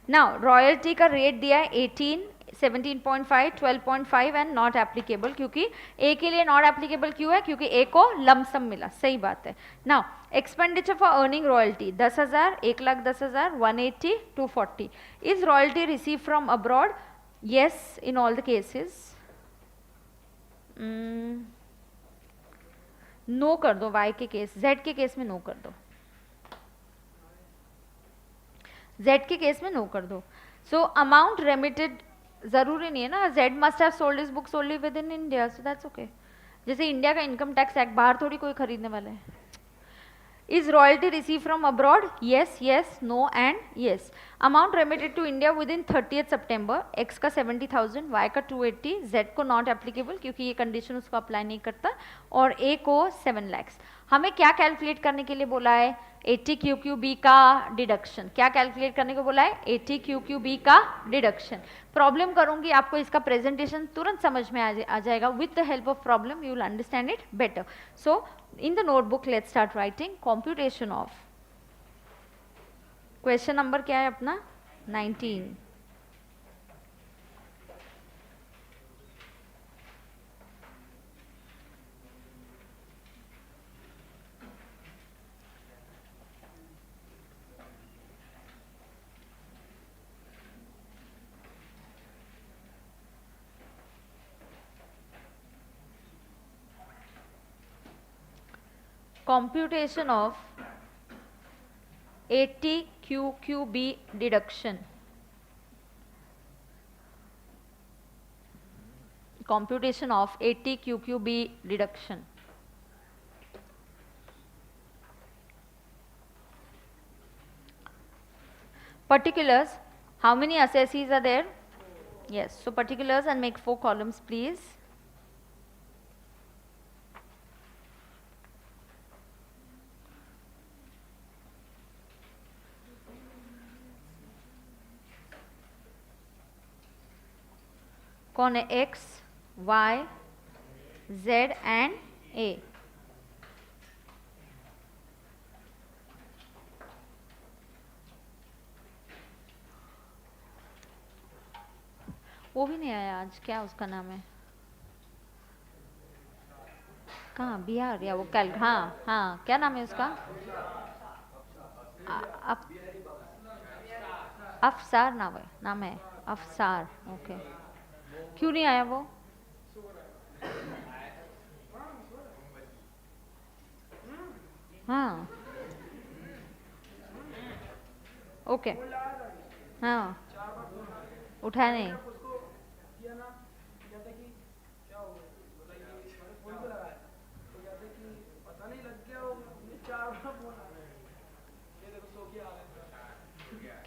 Now royalty का rate दिया है 18, 17.5, 12.5 and not applicable. क्योंकि ए के लिए नॉट एप्लीकेबल क्यों है? क्योंकि ए को लमसम मिला. सही बात है. Now expenditure for earning royalty 10,000, 1,10,000, 180, 240. Is royalty receive from abroad? Yes in all the cases. No कर दो वाई के केस. जेड के केस में नो कर दो. जेड के केस में नो कर दो. सो अमाउंट रेमिटेड जरूरी नहीं है ना. Z must have sold his books only with in India, so that's okay. जैसे इंडिया का इनकम टैक्स एक्ट, बाहर थोड़ी कोई खरीदने वाला है. Is royalty received from abroad? Yes, yes, no and yes. Amount remitted to India within 30th September. X का 70,000, Y का 280, Z को नॉट एप्लीकेबल क्योंकि ये कंडीशन उसको अप्लाई नहीं करता, और A को 7 lakhs. हमें क्या कैलकुलेट करने के लिए बोला है? 80 QQB का डिडक्शन. क्या कैलकुलेट करने को बोला है? 80 QQB का डिडक्शन. प्रॉब्लम करूंगी, आपको इसका प्रेजेंटेशन तुरंत समझ में आ जाएगा. With the help of problem you will understand it better. So in the notebook let's start writing computation of question number क्या है अपना 19. Computation of 80 QQB deduction. Computation of 80 QQB deduction. Particulars. How many assessees are there? Yes. So particulars and make 4 columns, please. कौन है? X, Y, Z and A. वो भी नहीं आया आज, क्या उसका नाम है? कहाँ? बिहार या वो कल? हाँ हाँ, क्या नाम है उसका? अफसार नाम है अफसार. ओके, क्यों नहीं आया वो? हाँ ओके. हाँ उठाया नहीं.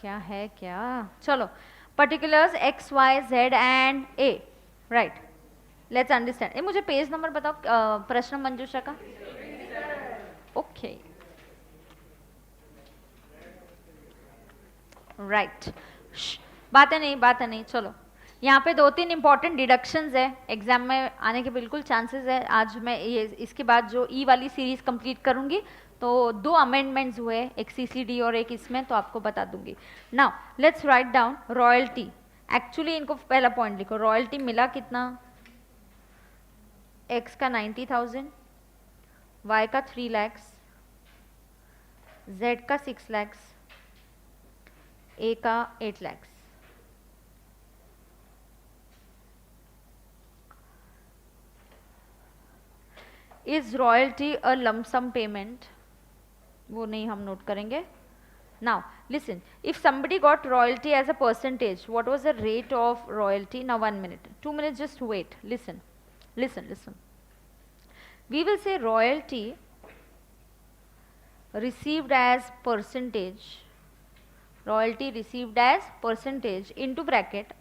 क्या है क्या? चलो, particulars X, Y, Z and A. Right. Let's understand. मुझे पेज नंबर बताओ प्रश्न मंजूषा का. Okay right. बातें नहीं. चलो, यहाँ पे 2-3 इंपॉर्टेंट डिडक्शंस है, एग्जाम में आने के बिल्कुल चांसेस है. आज मैं ये इसके बाद जो ई वाली सीरीज कंप्लीट करूंगी तो 2 अमेंडमेंट्स हुए, एक CCD और एक इसमें, तो आपको बता दूंगी. Now let's write down royalty. Actually इनको पहला पॉइंट लिखो. रॉयल्टी मिला कितना? X का 90,000, Y का 3 lakhs, Z का 6 lakhs, A का 8 lakhs. Is royalty a lump sum payment? वो नहीं हम नोट करेंगे. Now listen, if somebody got royalty as a percentage, what was the rate of royalty? Now 1 minute, 2 minutes, just wait. Listen. We will say royalty received as percentage. Royalty received as percentage into bracket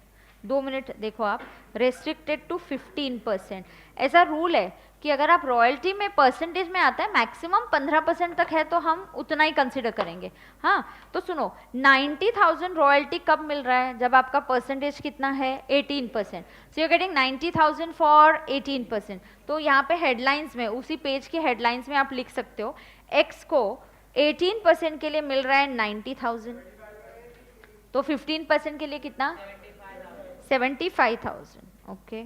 2 minute देखो आप, restricted to 15%. ऐसा rule है कि अगर आप royalty में percentage में आता है मैक्सिमम 15% तक है तो हम उतना ही कंसिडर करेंगे. हाँ तो सुनो, 90,000 रॉयल्टी कब मिल रहा है? जब आपका परसेंटेज कितना है? 18%. So you are getting 90,000 for 18%. तो यहाँ पे हेडलाइंस में, उसी पेज की हेडलाइंस में आप लिख सकते हो एक्स को 18% के लिए मिल रहा है 90,000, तो 15% के लिए कितना? 75,000. ओके,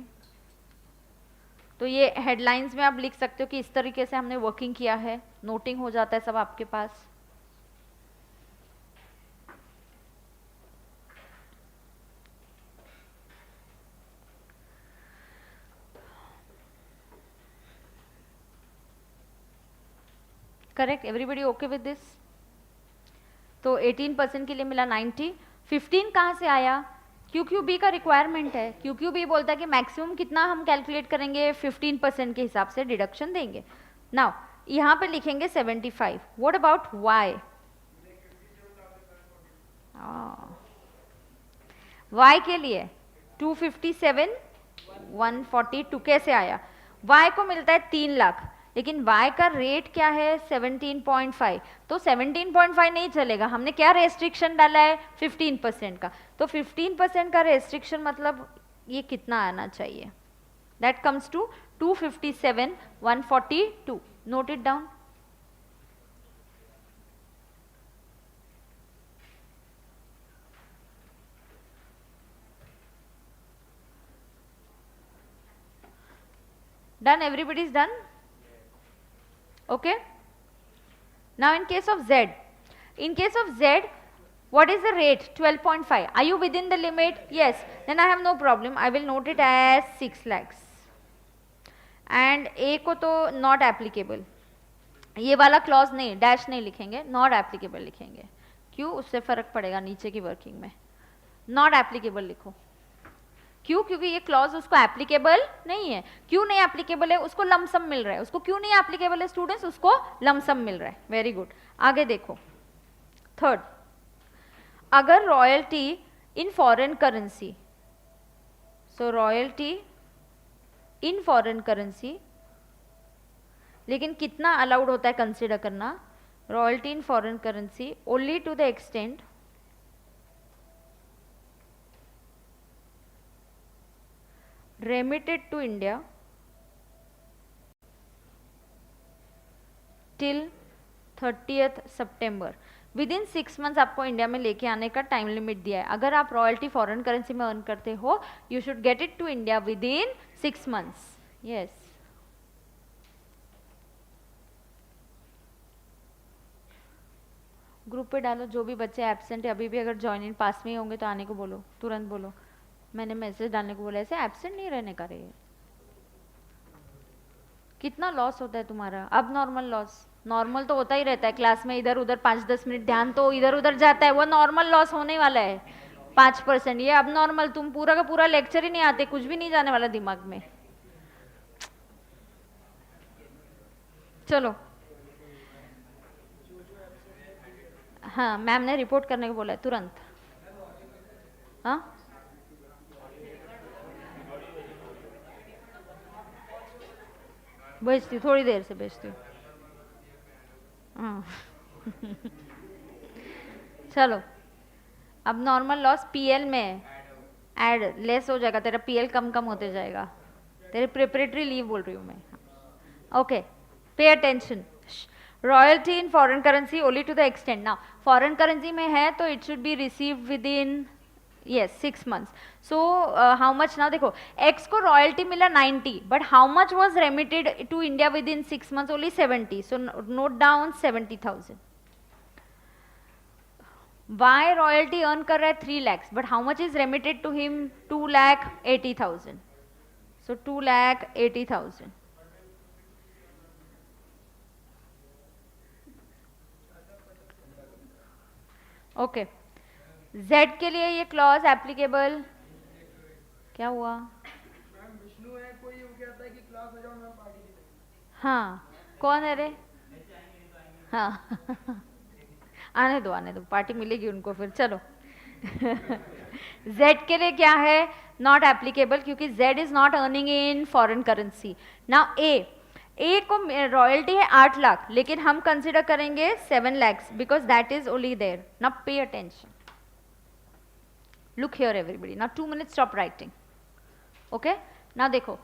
तो ये हेडलाइंस में आप लिख सकते हो कि इस तरीके से हमने वर्किंग किया है. नोटिंग हो जाता है सब आपके पास. Correct? Everybody okay with this? तो 18% के लिए मिला 90. 15 कहाँ से आया? QQB का रिक्वायरमेंट है. QQB बोलता है कि मैक्सिमम कितना हम कैलकुलेट करेंगे? 15% के हिसाब से डिडक्शन देंगे. नाउ यहाँ पे लिखेंगे 75. What about Y? वाई के लिए 257 142 कैसे आया? वाई को मिलता है 3 लाख, लेकिन वाई का रेट क्या है 17.5, तो 17.5 नहीं चलेगा। हमने क्या रेस्ट्रिक्शन डाला है 15% का, तो 15% का रेस्ट्रिक्शन मतलब ये कितना आना चाहिए? That comes to 257 142. Note it down. Done? Everybody's done? Okay. Now in case of Z, what is the rate? 12.5. Are you within the limit? Yes. Then I have no problem. I will note it as 6 lakhs. And A को तो not applicable. ये वाला clause नहीं, dash नहीं लिखेंगे, not applicable लिखेंगे. क्यों? उससे फर्क पड़ेगा नीचे की वर्किंग में. नॉट एप्लीकेबल लिखो. क्यों? क्योंकि ये क्लॉज उसको एप्लीकेबल नहीं है. क्यों नहीं एप्लीकेबल है? उसको लमसम मिल रहा है. उसको क्यों नहीं एप्लीकेबल है स्टूडेंट्स? उसको लमसम मिल रहा है. Very good. आगे देखो. थर्ड, अगर royalty in foreign currency, so royalty in foreign currency, लेकिन कितना अलाउड होता है कंसिडर करना? Royalty in foreign currency only to the extent remitted to India till 30th September. With in 6 months आपको India में लेके आने का टाइम लिमिट दिया है. अगर आप रॉयल्टी फॉरेन करेंसी में अर्न करते हो, you should get it to India with in 6 months. Yes. Group पे डालो जो भी बच्चे एब्सेंट है अभी भी, अगर ज्वाइन इन पास में ही होंगे तो आने को बोलो, तुरंत बोलो. मैंने मैसेज डालने को बोला. ऐसे एब्सेंट नहीं रहने का रे. कितना लॉस होता है तुम्हारा? अब नॉर्मल लॉस, नॉर्मल तो होता ही रहता है क्लास में, इधर उधर 5-10 मिनट ध्यान तो इधर उधर जाता है, वो नॉर्मल लॉस होने वाला है 5%. ये अब नॉर्मल, तुम पूरा का पूरा लेक्चर ही नहीं आते, कुछ भी नहीं जाने वाला दिमाग में. चलो. हाँ, मैम ने रिपोर्ट करने को बोला है तुरंत. हाँ, भेजती, थोड़ी देर से भेजती हूँ. चलो. अब नॉर्मल लॉस पीएल में ऐड लेस हो जाएगा, तेरा पीएल कम कम होते जाएगा. तेरे प्रिपरेटरी लीव बोल रही हूँ मैं. Okay, pay attention. Royalty in foreign currency only to the extent. Now foreign currency में है तो it should be received with yes 6 months. So how much now? देखो, X को रॉयल्टी मिला 90, but how much was remitted to India within 6 months? Only 70. So note down 70,000. Y royalty earn कर रहा है 3 lakhs, but how much is remitted to him? 2,80,000. So 2,80,000. Okay. Z के लिए ये clause applicable. क्या हुआ? विष्णु है कोई, वो कहता है कि क्लास हो जाओ, मैं पार्टी दे. हाँ, कौन है रे? हाँ आने दो, पार्टी मिलेगी उनको फिर. चलो. Z के लिए क्या है? नॉट एप्लीकेबल, क्योंकि Z is not earning in foreign currency. Now A को रॉयल्टी है 8 लाख, लेकिन हम कंसिडर करेंगे 7 lakhs because that is only there. Now pay attention. Look here everybody. Now 2 minutes, stop writing. Okay? Now देखो,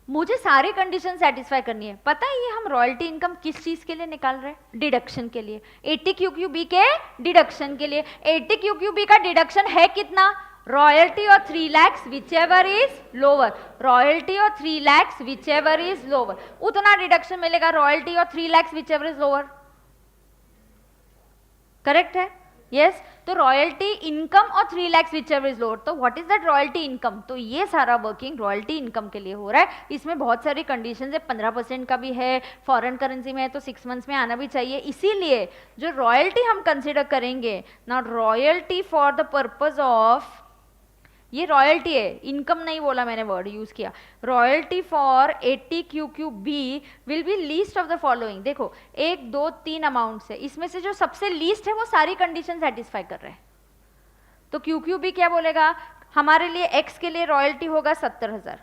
मुझे सारी condition satisfy करनी है. पता है ये हम रॉयल्टी इनकम किस चीज के लिए निकाल रहे हैं? डिडक्शन के लिए. 80 QQB के डिडक्शन के लिए. 80 QQB का डिडक्शन है कितना? रॉयल्टी और 3 lakhs whichever is lower. Royalty और 3 lakhs whichever is lower. उतना डिडक्शन मिलेगा रॉयल्टी और 3 lakhs whichever is lower. Correct है? यस. तो रॉयल्टी इनकम और 3 lakhs whichever is lower. तो what is that royalty income? तो ये सारा वर्किंग रॉयल्टी इनकम के लिए हो रहा है. इसमें बहुत सारी कंडीशंस है. 15% का भी है, फॉरेन करेंसी में है तो 6 months में आना भी चाहिए. इसीलिए जो रॉयल्टी हम कंसिडर करेंगे ना, royalty for the purpose of ये रॉयल्टी है, इनकम नहीं बोला मैंने, वर्ड यूज किया। Royalty for 80 QQB will be least of the following. देखो 1 2 3 अमाउंट्स है, इसमें से जो सबसे लीस्ट है वो सारी कंडीशन सेटिस्फाई कर रहे हैं। तो QQB क्या बोलेगा, हमारे लिए x के लिए रॉयल्टी होगा 70,000,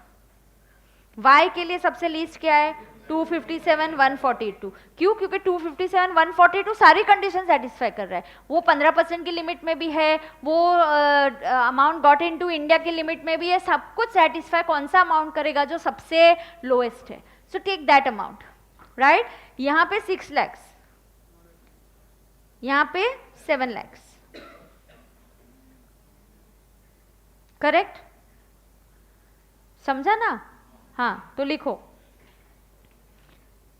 y के लिए सबसे लीस्ट क्या है 257 142। क्यों? क्योंकि 257 142 सारी कंडीशन सेटिस्फाई कर रहा है। वो 15% की लिमिट में भी है, वो अमाउंट गॉट इनटू इंडिया की लिमिट में भी है, सब कुछ सेटिस्फाई कौन सा अमाउंट करेगा, जो सबसे लोएस्ट है। So take that amount, right. यहाँ पे 6 lakhs, यहाँ पे 7 lakhs, करेक्ट, समझा ना? हाँ, तो लिखो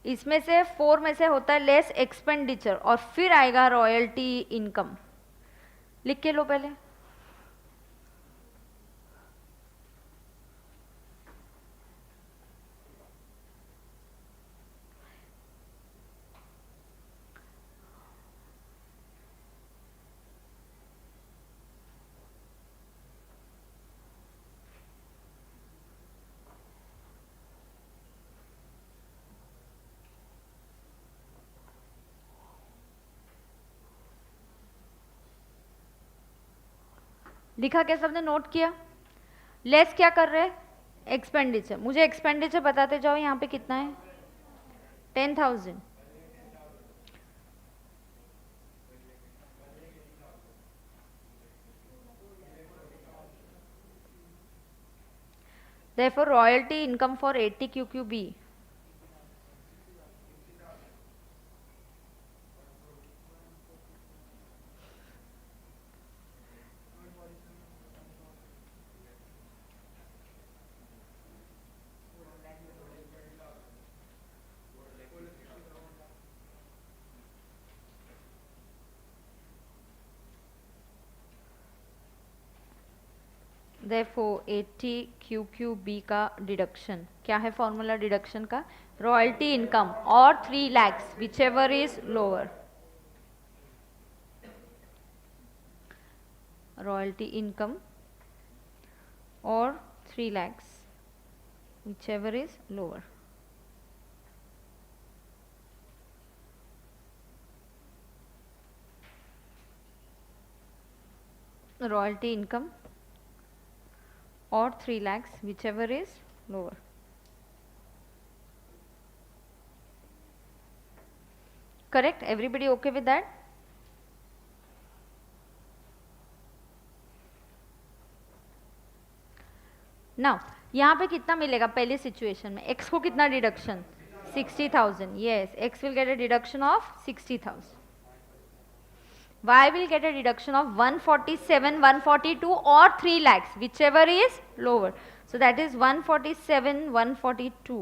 इसमें से 4 में से होता है लेस एक्सपेंडिचर और फिर आएगा रॉयल्टी इनकम। लिख के लो पहले। लिखा क्या सबने, नोट किया? लेस क्या कर रहे हैं, एक्सपेंडिचर। मुझे एक्सपेंडिचर बताते जाओ, यहाँ पे कितना है 10,000। Therefore royalty income for 80 QQB Therefore 80 QQB का डिडक्शन क्या है, फॉर्मूला डिडक्शन का, रॉयल्टी इनकम और 3 lakhs whichever is lower, royalty income और 3 lakhs whichever is lower। Royalty income और 3 lakhs whichever is lower। Correct? Everybody okay with that? Now यहाँ पे कितना मिलेगा पहले सिचुएशन में, x को कितना deduction 60,000। yes, x will get a deduction of 60,000, y will get a deduction of 147 142 or 3 lakhs whichever is lower, so that is 147 142।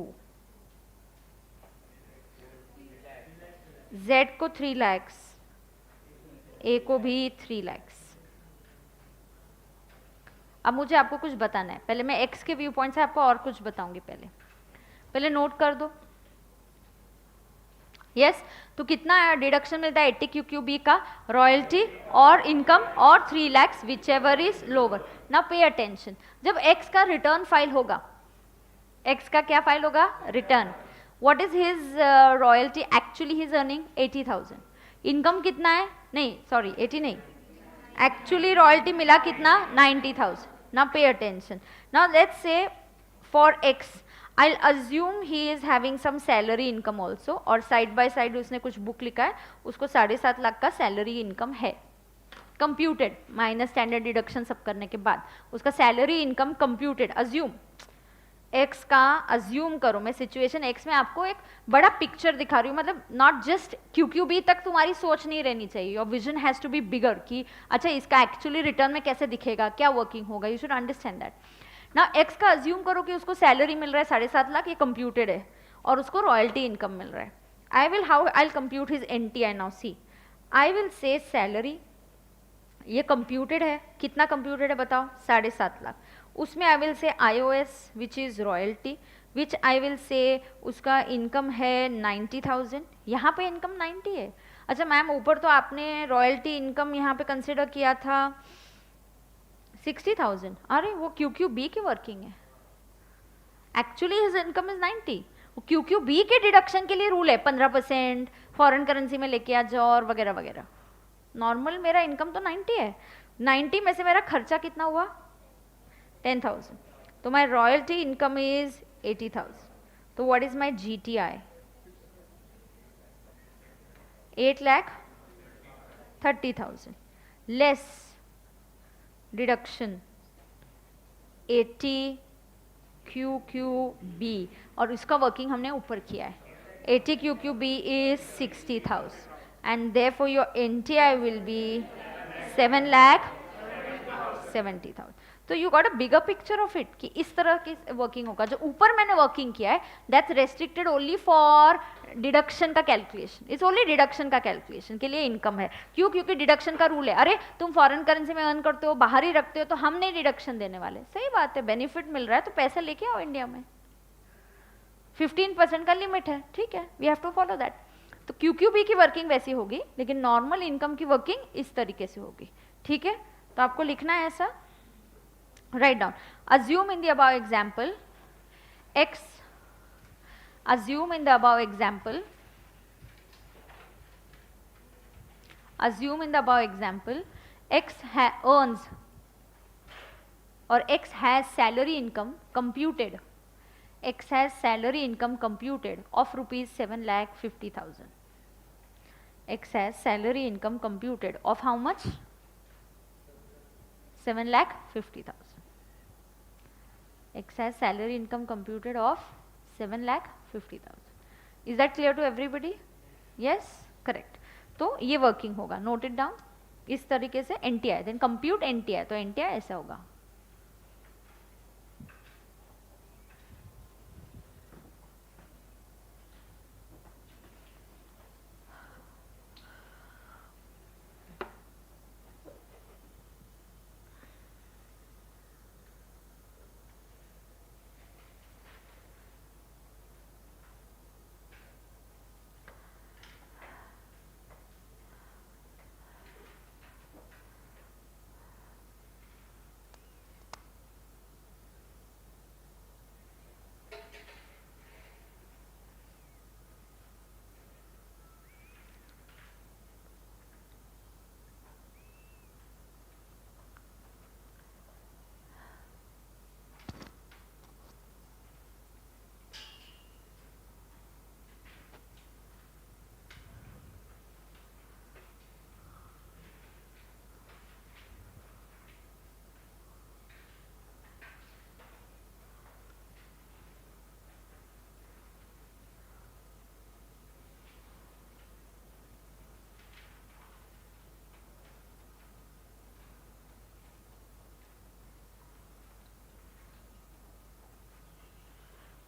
z को 3 lakhs, a को भी 3 lakhs। अब मुझे आपको कुछ बताना है, पहले मैं x के व्यू पॉइंट से आपको और कुछ बताऊंगी, पहले नोट कर दो। यस तो कितना डिडक्शन मिलता है 80 QQB का, रॉयल्टी और इनकम और 3 lakhs whichever is lower। Now pay attention, जब x का रिटर्न फाइल होगा, x का क्या फाइल होगा, return, what is his royalty, actually he is earning 80,000, income कितना है, नहीं सॉरी 80 नहीं, एक्चुअली रॉयल्टी मिला कितना 90,000। Now pay attention, now let's say for x I'll assume he is having some salary income also, और side by side उसने कुछ book लिखा है, उसको 7.5 लाख का सैलरी इनकम है, कंप्यूटेड माइनस स्टैंडर्ड डिडक्शन सब करने के बाद उसका salary income computed. Assume x का अज्यूम करो, मैं सिचुएशन एक्स में आपको एक बड़ा पिक्चर दिखा रही हूँ, मतलब नॉट जस्ट QQB तक तुम्हारी सोच नहीं रहनी चाहिए, your vision has to be bigger कि अच्छा इसका एक्चुअली रिटर्न में कैसे दिखेगा, क्या वर्किंग होगा, यू शुड अंडरस्टैंड दैट। ना एक्स का अज्यूम करो कि उसको सैलरी मिल रहा है 7.5 लाख, ये कंप्यूटेड है, और उसको रॉयल्टी इनकम मिल रहा है। I will compute his NTI now, see I will say salary, ये कंप्यूटेड है, कितना कंप्यूटेड है बताओ 7.5 लाख, उसमें I will say IOS which is royalty, which I will say उसका इनकम है 90,000, यहाँ पे इनकम 90 है। अच्छा मैम ऊपर तो आपने रॉयल्टी इनकम यहाँ पे कंसिडर किया था 60,000, अरे वो QQB की वर्किंग है, actually his income is 90। QQB के डिडक्शन के लिए रूल है 15% फॉरेन करेंसी में लेके आ जाओ और वगैरह वगैरह। नॉर्मल मेरा इनकम तो 90 है, 90 में से मेरा खर्चा कितना हुआ 10,000, तो माई रॉयल्टी इनकम इज 80,000। तो what is my GTI 8,30,000 less deduction 80 QQB, और इसका वर्किंग हमने ऊपर किया है। 80 QQB is 60,000 and therefore your NTI will be 7,70,000। तो you got a bigger picture of it कि इस तरह की वर्किंग होगा। जो ऊपर मैंने वर्किंग किया है that's restricted only for deduction का कैलकुलेशन, इट्स ओनली डिडक्शन का कैलकुलेशन के लिए इनकम है। क्यों? क्योंकि डिडक्शन का रूल है, अरे तुम फॉरेन करेंसी में अर्न करते हो, बाहर ही रखते हो, तो हम नहीं डिडक्शन देने वाले। सही बात है, बेनिफिट मिल रहा है तो पैसा लेके आओ इंडिया में। 15% का लिमिट है, ठीक है, we have to follow that. तो QQB की वर्किंग वैसी होगी, लेकिन नॉर्मल इनकम की वर्किंग इस तरीके से होगी, ठीक है। तो आपको लिखना है ऐसा, write down, assume in the above example x, assume in the above example, assume in the above example x earns or x has salary income computed, x has salary income computed of rupees 7,50,000, x has salary income computed of how much 7,50,000, x has salary income computed of 7,50,000। is that clear to everybody? yes, correct। तो ये working होगा, note it down इस तरीके से। NTI then compute NTI, तो NTI ऐसा होगा।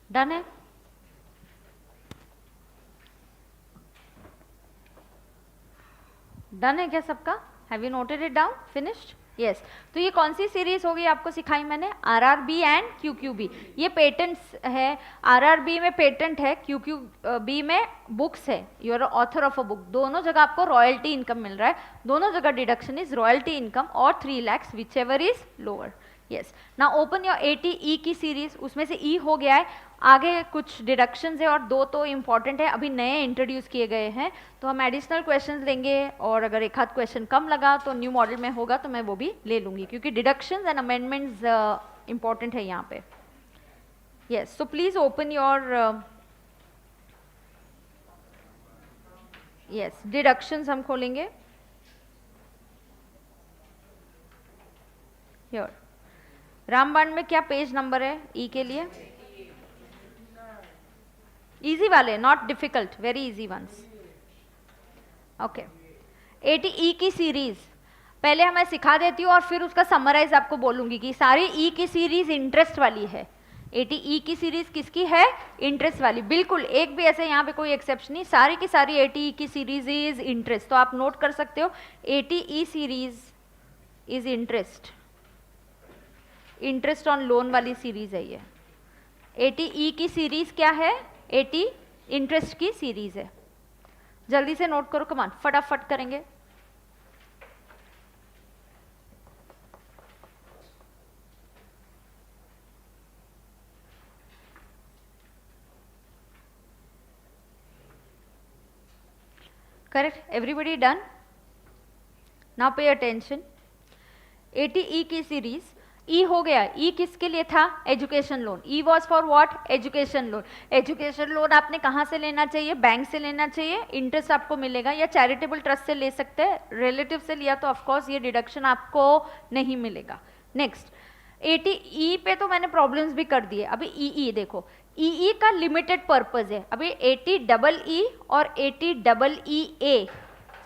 Done है, डन है क्या सबका? Have you noted it down? Finished? Yes. तो ये कौन सी सीरीज होगी आपको सिखाई मैंने? RRB and QQB। ये पेटेंट्स है, RRB में पेटेंट है, QQB में बुक्स है, you are author of a book. दोनों जगह आपको रॉयल्टी इनकम मिल रहा है, दोनों जगह डिडक्शन इज रॉयल्टी इनकम और 3 lakhs which ever is lower. Yes, ना ओपन योर 80E की सीरीज, उसमें से E हो गया है, आगे कुछ डिडक्शंस है और 2 तो इम्पॉर्टेंट है, अभी नए इंट्रोड्यूस किए गए हैं, तो हम एडिशनल क्वेश्चंस लेंगे और अगर एक आध क्वेश्चन कम लगा तो न्यू मॉडल में होगा तो मैं वो भी ले लूँगी, क्योंकि डिडक्शंस एंड अमेंडमेंट्स इम्पॉर्टेंट है यहाँ पे। Yes, so please open your yes deductions हम खोलेंगे। योर रामबाण में क्या पेज नंबर है ई के लिए? इजी वाले, not difficult, very easy ones. Okay, 80E की सीरीज पहले मैं सिखा देती हूँ और फिर उसका समराइज आपको बोलूंगी कि सारी ई की सीरीज इंटरेस्ट वाली है। 80E की सीरीज किसकी है? इंटरेस्ट वाली, बिल्कुल एक भी ऐसे यहाँ पे कोई एक्सेप्शन नहीं, सारी की सारी 80E की सीरीज इज इंटरेस्ट। तो आप नोट कर सकते हो 80E series is interest, interest on loan वाली सीरीज है ये। 80E की सीरीज क्या है? 80 इंटरेस्ट की सीरीज है। जल्दी से नोट करो, कमान फटाफट करेंगे। Correct, everybody done? Now pay attention, 80E की सीरीज, ई हो गया, ई किसके लिए था? Education loan. E was for what? Education loan. Education loan आपने कहाँ से लेना चाहिए? बैंक से लेना चाहिए, इंटरेस्ट आपको मिलेगा, या चैरिटेबल ट्रस्ट से ले सकते हैं। रिलेटिव से लिया तो ऑफकोर्स ये डिडक्शन आपको नहीं मिलेगा। नेक्स्ट 80E पे तो मैंने प्रॉब्लम्स भी कर दिए। अभी ई देखो, ई का लिमिटेड पर्पज है। अभी 80EE और 80EE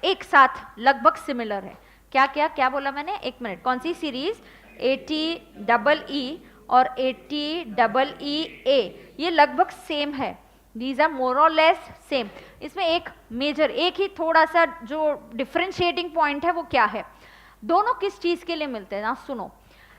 एक साथ लगभग सिमिलर है। क्या क्या क्या बोला मैंने? एक मिनट, कौन सी सीरीज? 80EE और 80EE ये लगभग सेम है। दीज आर मोर और लेस सेम। इसमें एक मेजर, एक ही थोड़ा सा जो डिफरेंशिएटिंग पॉइंट है वो क्या है? दोनों किस चीज के लिए मिलते हैं ना? सुनो,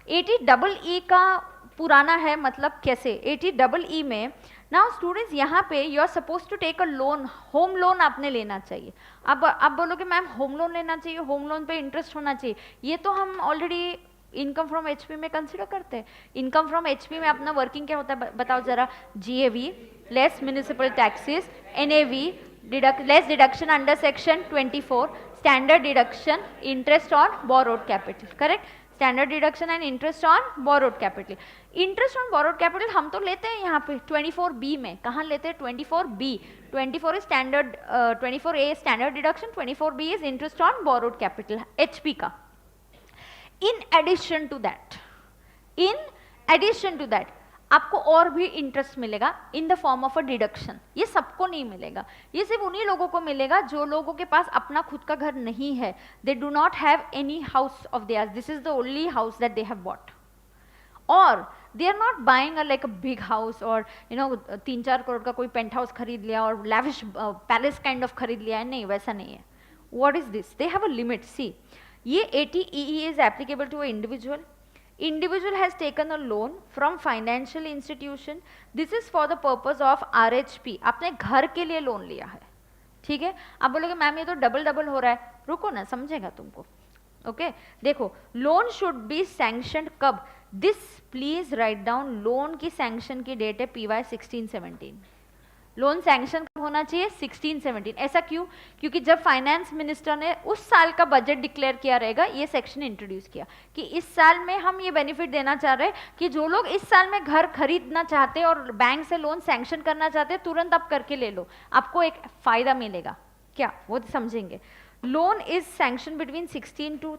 80EE का पुराना है, मतलब कैसे? 80EE में नाउ स्टूडेंट्स यहाँ पे you are suppose to take a loan, home loan आपने लेना चाहिए। अब आप बोलोगे मैम होम लोन लेना चाहिए, होम लोन पे इंटरेस्ट होना चाहिए, ये तो हम ऑलरेडी इनकम फ्रॉम एचपी में कंसिडर करते हैं। इनकम फ्रॉम एचपी में अपना वर्किंग क्या होता है बताओ जरा? GAV less municipal taxes, NAV less deduction under section 24, standard deduction, interest on borrowed capital. Correct, standard deduction and interest on borrowed capital. Interest on borrowed capital हम तो लेते हैं यहाँ पे 24B में। कहाँ लेते हैं? 24B। 24 is standard, 24A standard deduction, 24B is interest on borrowed capital HP का। इन एडिशन टू दैट आपको और भी इंटरेस्ट मिलेगा in the form of a deduction. ये सबको नहीं मिलेगा, ये सिर्फ उन्हीं लोगों को मिलेगा जो लोगों के पास अपना खुद का घर नहीं है। They do not have any house of theirs, this is the only house that they have bought, और they are not buying like a big house और 3-4 करोड़ का कोई पेंट हाउस खरीद लिया और लैविश पैलेस काइंड ऑफ खरीद लिया है। नहीं, वैसा नहीं है। What is this? They have a limit. See, ये 80EE is applicable to an individual. Individual has taken a loan from financial institution. This is for the purpose of RHP. आपने घर के लिए लोन लिया है, ठीक है? आप बोलोगे मैम ये तो डबल हो रहा है। रुको ना, समझेगा तुमको। ओके, देखो, लोन शुड बी सैंक्शनड कब? This please write down, loan की सैंक्शन की डेट है PY 16-17। लोन सैंक्शन कब होना चाहिए? 16-17। ऐसा क्यों? क्योंकि जब फाइनेंस मिनिस्टर ने उस साल का बजट डिक्लेयर किया रहेगा, ये सेक्शन इंट्रोड्यूस किया कि इस साल में हम ये बेनिफिट देना चाह रहे हैं कि जो लोग इस साल में घर खरीदना चाहते हैं और बैंक से लोन सैंक्शन करना चाहते हैं, तुरंत आप करके ले लो, आपको एक फायदा मिलेगा। क्या? वो समझेंगे। Loan is sanction between 16 to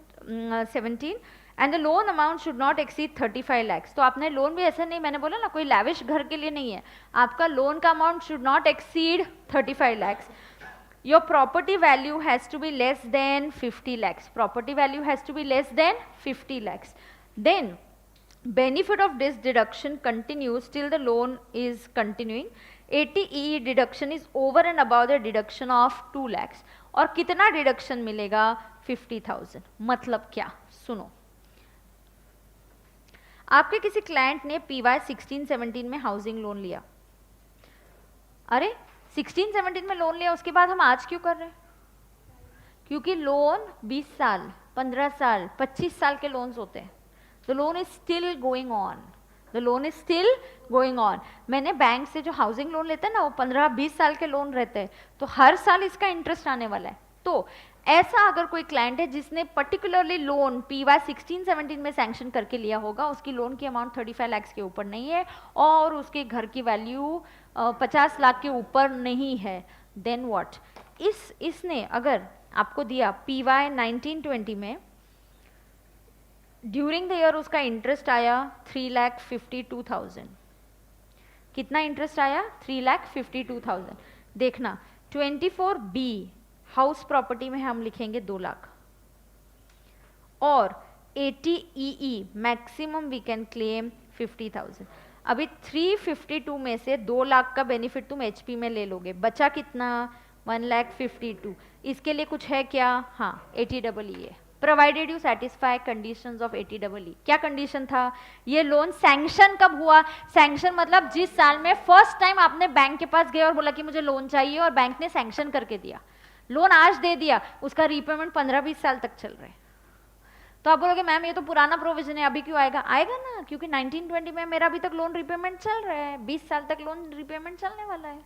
17 and the loan amount should not exceed 35 lakhs। तो आपने लोन भी ऐसा नहीं, मैंने बोला ना, कोई लैविश घर के लिए नहीं है। आपका लोन का amount should not exceed 35 lakhs। Your property value has to be less than 50 lakhs। Property value has to be less than 50 lakhs। Then benefit of this deduction continues till the loan is continuing. 80EE deduction is over and above the deduction of 2 lakhs। और कितना deduction मिलेगा? 50,000। मतलब क्या? सुनो, आपके किसी client ने PY 16-17 में हाउसिंग लोन लिया। अरे 16-17 में लोन लिया, उसके बाद हम आज क्यों कर रहे हैं? क्योंकि लोन 20 साल, 15 साल, 25 साल के लोन्स होते हैं। The loan is still going on, the loan is still going on. मैंने बैंक से जो हाउसिंग लोन लेते हैं ना, वो 15-20 साल के लोन रहते हैं, तो हर साल इसका इंटरेस्ट आने वाला है। तो ऐसा अगर कोई क्लाइंट है जिसने पर्टिकुलरली लोन PY 16-17 में सैंक्शन करके लिया होगा, उसकी लोन की अमाउंट 35 lakhs के ऊपर नहीं है और उसके घर की वैल्यू 50 लाख के ऊपर नहीं है, देन व्हाट? इसने अगर आपको दिया PY 19-20 में, ड्यूरिंग द ईयर उसका इंटरेस्ट आया 3,52,000। कितना इंटरेस्ट आया? 3,52,000। देखना 24B हाउस प्रॉपर्टी में हम लिखेंगे 2 लाख, और 80EE maximum we can claim 50,000। अभी 352 में से 2 लाख का बेनिफिट तुम HP में ले लोगे, बचा कितना? 1,52,000। इसके लिए कुछ है क्या? हाँ, 80EE provided you satisfy conditions of 80EE। क्या कंडीशन था? ये लोन सैंक्शन कब हुआ? सैंक्शन मतलब जिस साल में फर्स्ट टाइम आपने बैंक के पास गए और बोला कि मुझे लोन चाहिए और बैंक ने सैंक्शन करके दिया, लोन आज दे दिया, उसका रीपेमेंट 15-20 साल तक चल रहा है। तो आप बोलोगे मैम ये तो पुराना प्रोविजन है, अभी क्यों आएगा? आएगा ना, क्योंकि 19-20 में मेरा अभी तक लोन रीपेमेंट चल रहा है, 20 साल तक लोन रीपेमेंट चलने वाला है।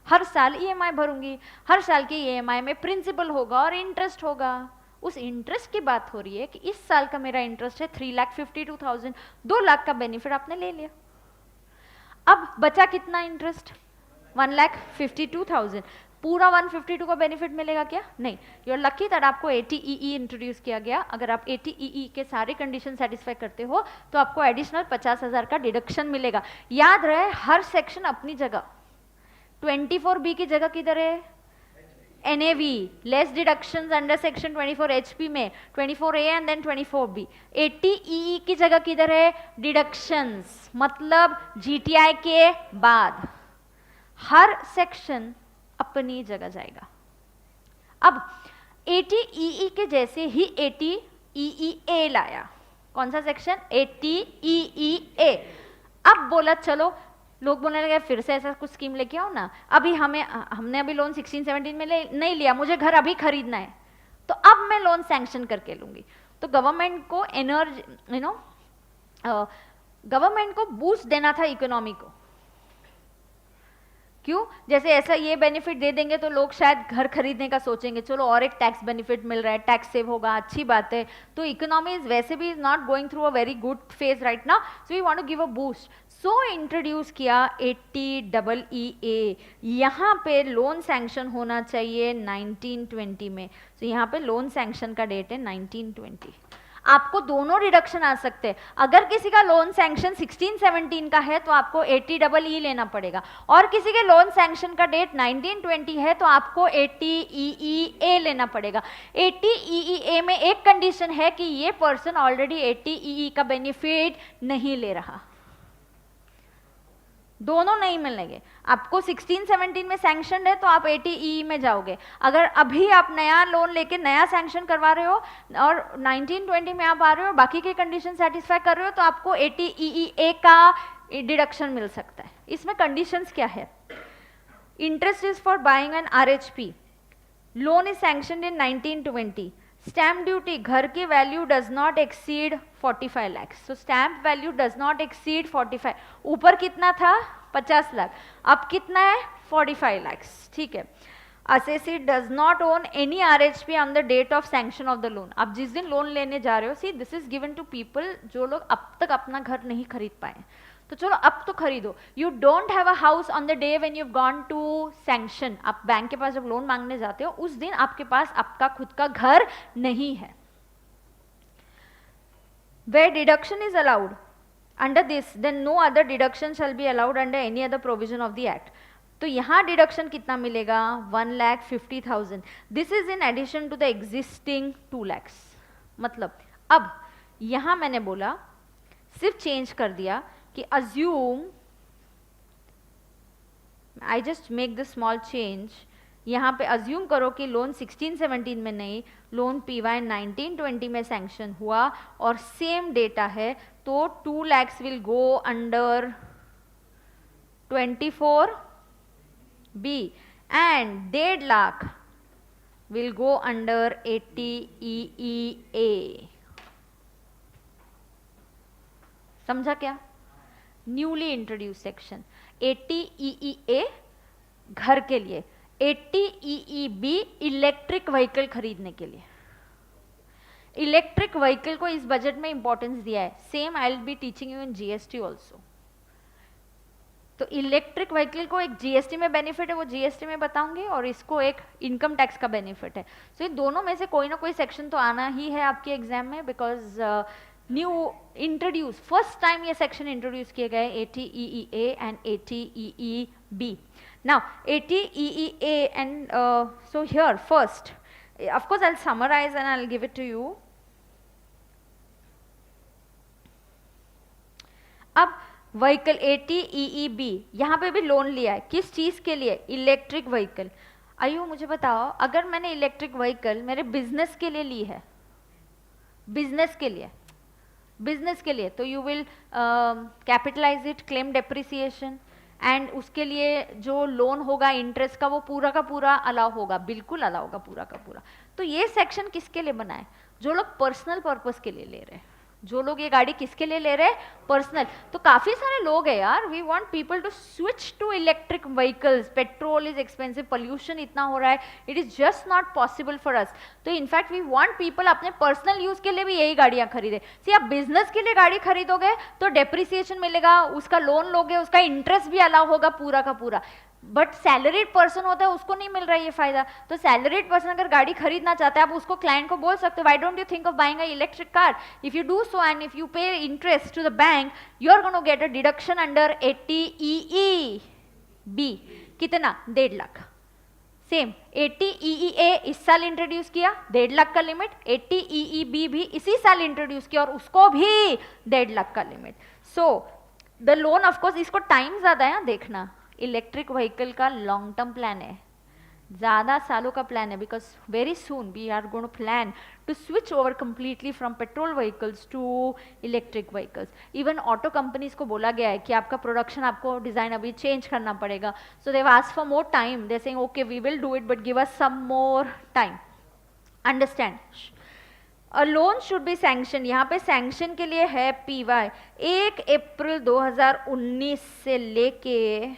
हर साल ईएमआई भरूंगी, हर साल की ईएमआई में प्रिंसिपल होगा और इंटरेस्ट होगा। उस इंटरेस्ट की बात हो रही है कि इस साल का मेरा इंटरेस्ट है 3,52,000, 2 लाख का बेनिफिट आपने ले लिया। अब बचा कितना इंटरेस्ट? 1,52,000। पूरा 152 का बेनिफिट मिलेगा क्या? नहीं। यू आर लकी दैट आपको ATEE इंट्रोड्यूस किया गया। अगर आप ATEE के सारे कंडीशन सेटिस्फाई करते हो तो आपको एडिशनल 50,000 का डिडक्शन मिलेगा। याद रहे हर सेक्शन अपनी जगह। 24B की जगह किधर है? NAV, less deductions under section 24 HP में 24A and then 24B। ATEE की जगह किधर है? डिडक्शंस, मतलब GTI के बाद। हर सेक्शन अपनी जगह जाएगा। अब ATEE के जैसे ही ATEEA लाया। कौन सा सेक्शन? ATEEA। अब बोला चलो, लोग बोलने लगे फिर से ऐसा कुछ स्कीम लेके आओ ना। अभी हमने अभी लोन 16-17 में नहीं लिया, मुझे घर अभी खरीदना है, तो अब मैं लोन सैंक्शन करके लूंगी। तो गवर्नमेंट को गवर्नमेंट को बूस्ट देना था इकोनॉमी को। क्यों? जैसे ऐसा ये बेनिफिट दे देंगे तो लोग शायद घर खरीदने का सोचेंगे, चलो और एक टैक्स बेनिफिट मिल रहा है, टैक्स सेव होगा, अच्छी बात है। तो इकोनॉमी इज वैसे भी is not going through a very good phase right now, so we want to give a boost. So introduce किया ATEEA। यहाँ पे लोन सैंक्शन होना चाहिए 1920 में। तो यहाँ पे लोन सैंक्शन का डेट है 1920। आपको दोनों रिडक्शन आ सकते हैं। अगर किसी का लोन सैंक्शन 16-17 का है तो आपको ATEE लेना पड़ेगा, और किसी के लोन सैंक्शन का डेट 1920 है तो आपको ATEEA लेना पड़ेगा। ATEEA में एक कंडीशन है कि ये पर्सन ऑलरेडी ATEE का बेनिफिट नहीं ले रहा। दोनों नहीं मिलेंगे। आपको 16-17 में सैंक्शन है तो आप ATEE में जाओगे। अगर अभी आप नया लोन लेके नया सैंक्शन करवा रहे हो और 1920 में आप आ रहे हो, बाकी के कंडीशन सेटिस्फाई कर रहे हो, तो आपको ATEEA का डिडक्शन मिल सकता है। इसमें कंडीशंस क्या है? Interest is for buying an RHP, loan is sanctioned in 1920, stamp duty घर की value does not exceed 45 lakh. So stamp value does not exceed 45। ऊपर कितना था? 50 लाख। अब कितना है? 45 लाख। ठीक है। Assessee does not own any RHP on the date of sanction of the loan. आप जिस दिन लोन लेने जा रहे हो, see this is given to people जो लोग अब तक अपना घर नहीं खरीद पाए, तो चलो अब तो खरीदो। You don't have a house on the day when you gone to sanction. आप बैंक के पास जब लोन मांगने जाते हो उस दिन आपके पास आपका खुद का घर नहीं है। Where deduction is allowed under this, then no other deduction shall be allowed under any other provision of the act. तो यहाँ डिडक्शन कितना मिलेगा? 1,50,000। This is in addition to the existing 2 lakhs। मतलब अब यहाँ मैंने बोला, सिर्फ चेंज कर दिया कि assume, I just make this small change, यहाँ पे अज्यूम करो कि लोन 16-17 में नहीं, लोन PY 1920 में सैंक्शन हुआ और सेम डेटा है, तो 2 lakhs will go under 24B and 1.5 lakh will go under ATEEA। समझा क्या? Newly introduce section. ATEEA घर के लिए, ATEEB इलेक्ट्रिक व्हीकल खरीदने के लिए। इलेक्ट्रिक व्हीकल को इस बजट में इंपॉर्टेंस दिया है। Same I will be teaching you in GST also. तो इलेक्ट्रिक व्हीकल को एक GST में बेनिफिट है, वो GST में बताऊंगी, और इसको एक इनकम टैक्स का बेनिफिट है। सो ये दोनों में से कोई ना कोई सेक्शन तो आना ही है आपके एग्जाम में, because new introduce, first time ये सेक्शन इंट्रोड्यूस किए गए ATEEA and ATEEB। Now ATEEA and so here first, of course I'll summarize and I'll give it to you. अब व्हीकल ATEEB यहाँ पे भी लोन लिया है, किस चीज के लिए? Electric vehicle. आइयो मुझे बताओ, अगर मैंने इलेक्ट्रिक व्हीकल मेरे बिजनेस के लिए ली है, बिजनेस के लिए, तो you will capitalise it, claim depreciation, and उसके लिए जो लोन होगा इंटरेस्ट का वो पूरा का पूरा अलाउ होगा, बिल्कुल अलाउ होगा पूरा का पूरा। तो ये सेक्शन किसके लिए बना है? जो लोग पर्सनल पर्पस के लिए ले रहे हैं। जो लोग ये गाड़ी किसके लिए ले रहे हैं, पर्सनल। तो काफी सारे लोग हैं यार, we want people to switch to electric vehicles, petrol is expensive, pollution इतना हो रहा है, it is just not possible for us. तो इनफैक्ट वी वांट पीपल अपने पर्सनल यूज के लिए भी यही गाड़ियां खरीदे। सी आप बिजनेस के लिए गाड़ी खरीदोगे तो डेप्रिसिएशन मिलेगा, उसका लोन लोगे, उसका इंटरेस्ट भी अलाउ होगा पूरा का पूरा, बट सैलरीड पर्सन होता है उसको नहीं मिल रहा है ये फायदा। तो सैलरीड पर्सन अगर गाड़ी खरीदना चाहता है, आप उसको क्लाइंट को बोल सकते हो, why don't you think of buying a electric car, if you do so and if you pay interest to the bank, you are gonna get a deduction under 80 B, कितना, 1.5 लाख। सेम 80 EEA इस साल introduce किया, 1.5 लाख का limit, 80 EEB भी इसी साल introduce किया और उसको भी 1.5 लाख का लिमिट। सो द लोन ऑफकोर्स, इसको टाइम ज्यादा है देखना, इलेक्ट्रिक व्हीकल का लॉन्ग टर्म प्लान है, ज़्यादा सालों का प्लान है, because very soon we are going to plan to switch over completely from petrol vehicles to electric vehicles. Even auto companies को बोला गया है कि आपका प्रोडक्शन, आपको डिज़ाइन अभी चेंज करना पड़ेगा, so they ask for more time, they saying okay we will do it but give us some more time, understand. A loan should be sanction, यहाँ पे सैंक्शन के लिए है PY 1 अप्रैल 2019 से लेके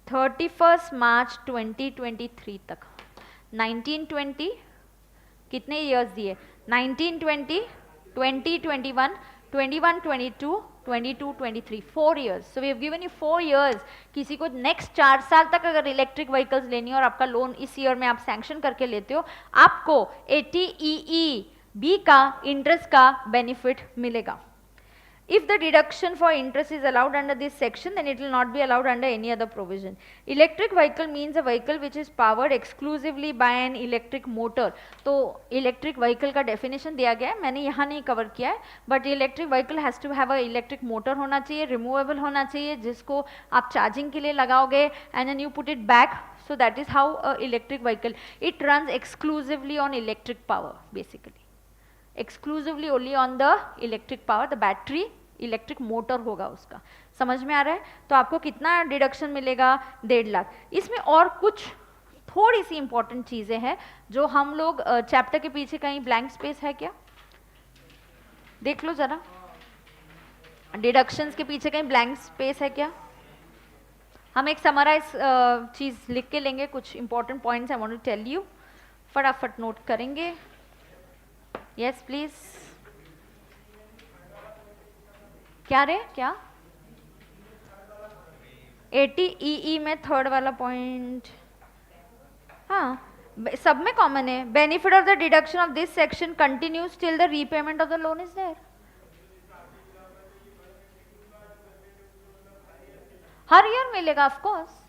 31 मार्च 2023 तक। 1920 कितने ईयर्स दिए, 1920, 2021, 21, 22, 22, 23, 4 years. So we have given you 4 years. किसी को नेक्स्ट 4 साल तक अगर इलेक्ट्रिक व्हीकल्स लेनी है और आपका लोन इस ईयर में आप सैंक्शन करके लेते हो, आपको 80 EEB का इंटरेस्ट का बेनिफिट मिलेगा। If the deduction for interest is allowed under this section, then it will not be allowed under any other provision. Electric vehicle means a vehicle which is powered exclusively by an electric motor. तो electric vehicle का definition दिया गया है, मैंने यहाँ नहीं cover किया है, but electric vehicle has to have a electric motor होना चाहिए, removable होना चाहिए, जिसको आप charging के लिए लगाओगे and then you put it back. So that is how a electric vehicle, it runs exclusively on electric power basically. Exclusively only on the electric power, the battery electric motor होगा उसका। समझ में आ रहा है? तो आपको कितना डिडक्शन मिलेगा, 1.5 लाख। इसमें और कुछ थोड़ी सी इंपॉर्टेंट चीजें हैं जो हम लोग चैप्टर के पीछे कहीं ब्लैंक स्पेस है क्या, देख लो जरा, डिडक्शंस के पीछे कहीं ब्लैंक स्पेस है क्या? हम एक समराइज चीज लिख के लेंगे, कुछ important points I want to tell you, फटाफट नोट करेंगे। Yes please. क्या रे, क्या 80 EE में थर्ड वाला पॉइंट, हाँ सब में कॉमन है। Benefit of the deduction of this section continues till the repayment of the loan is there. हर ईयर मिलेगा ऑफ कोर्स,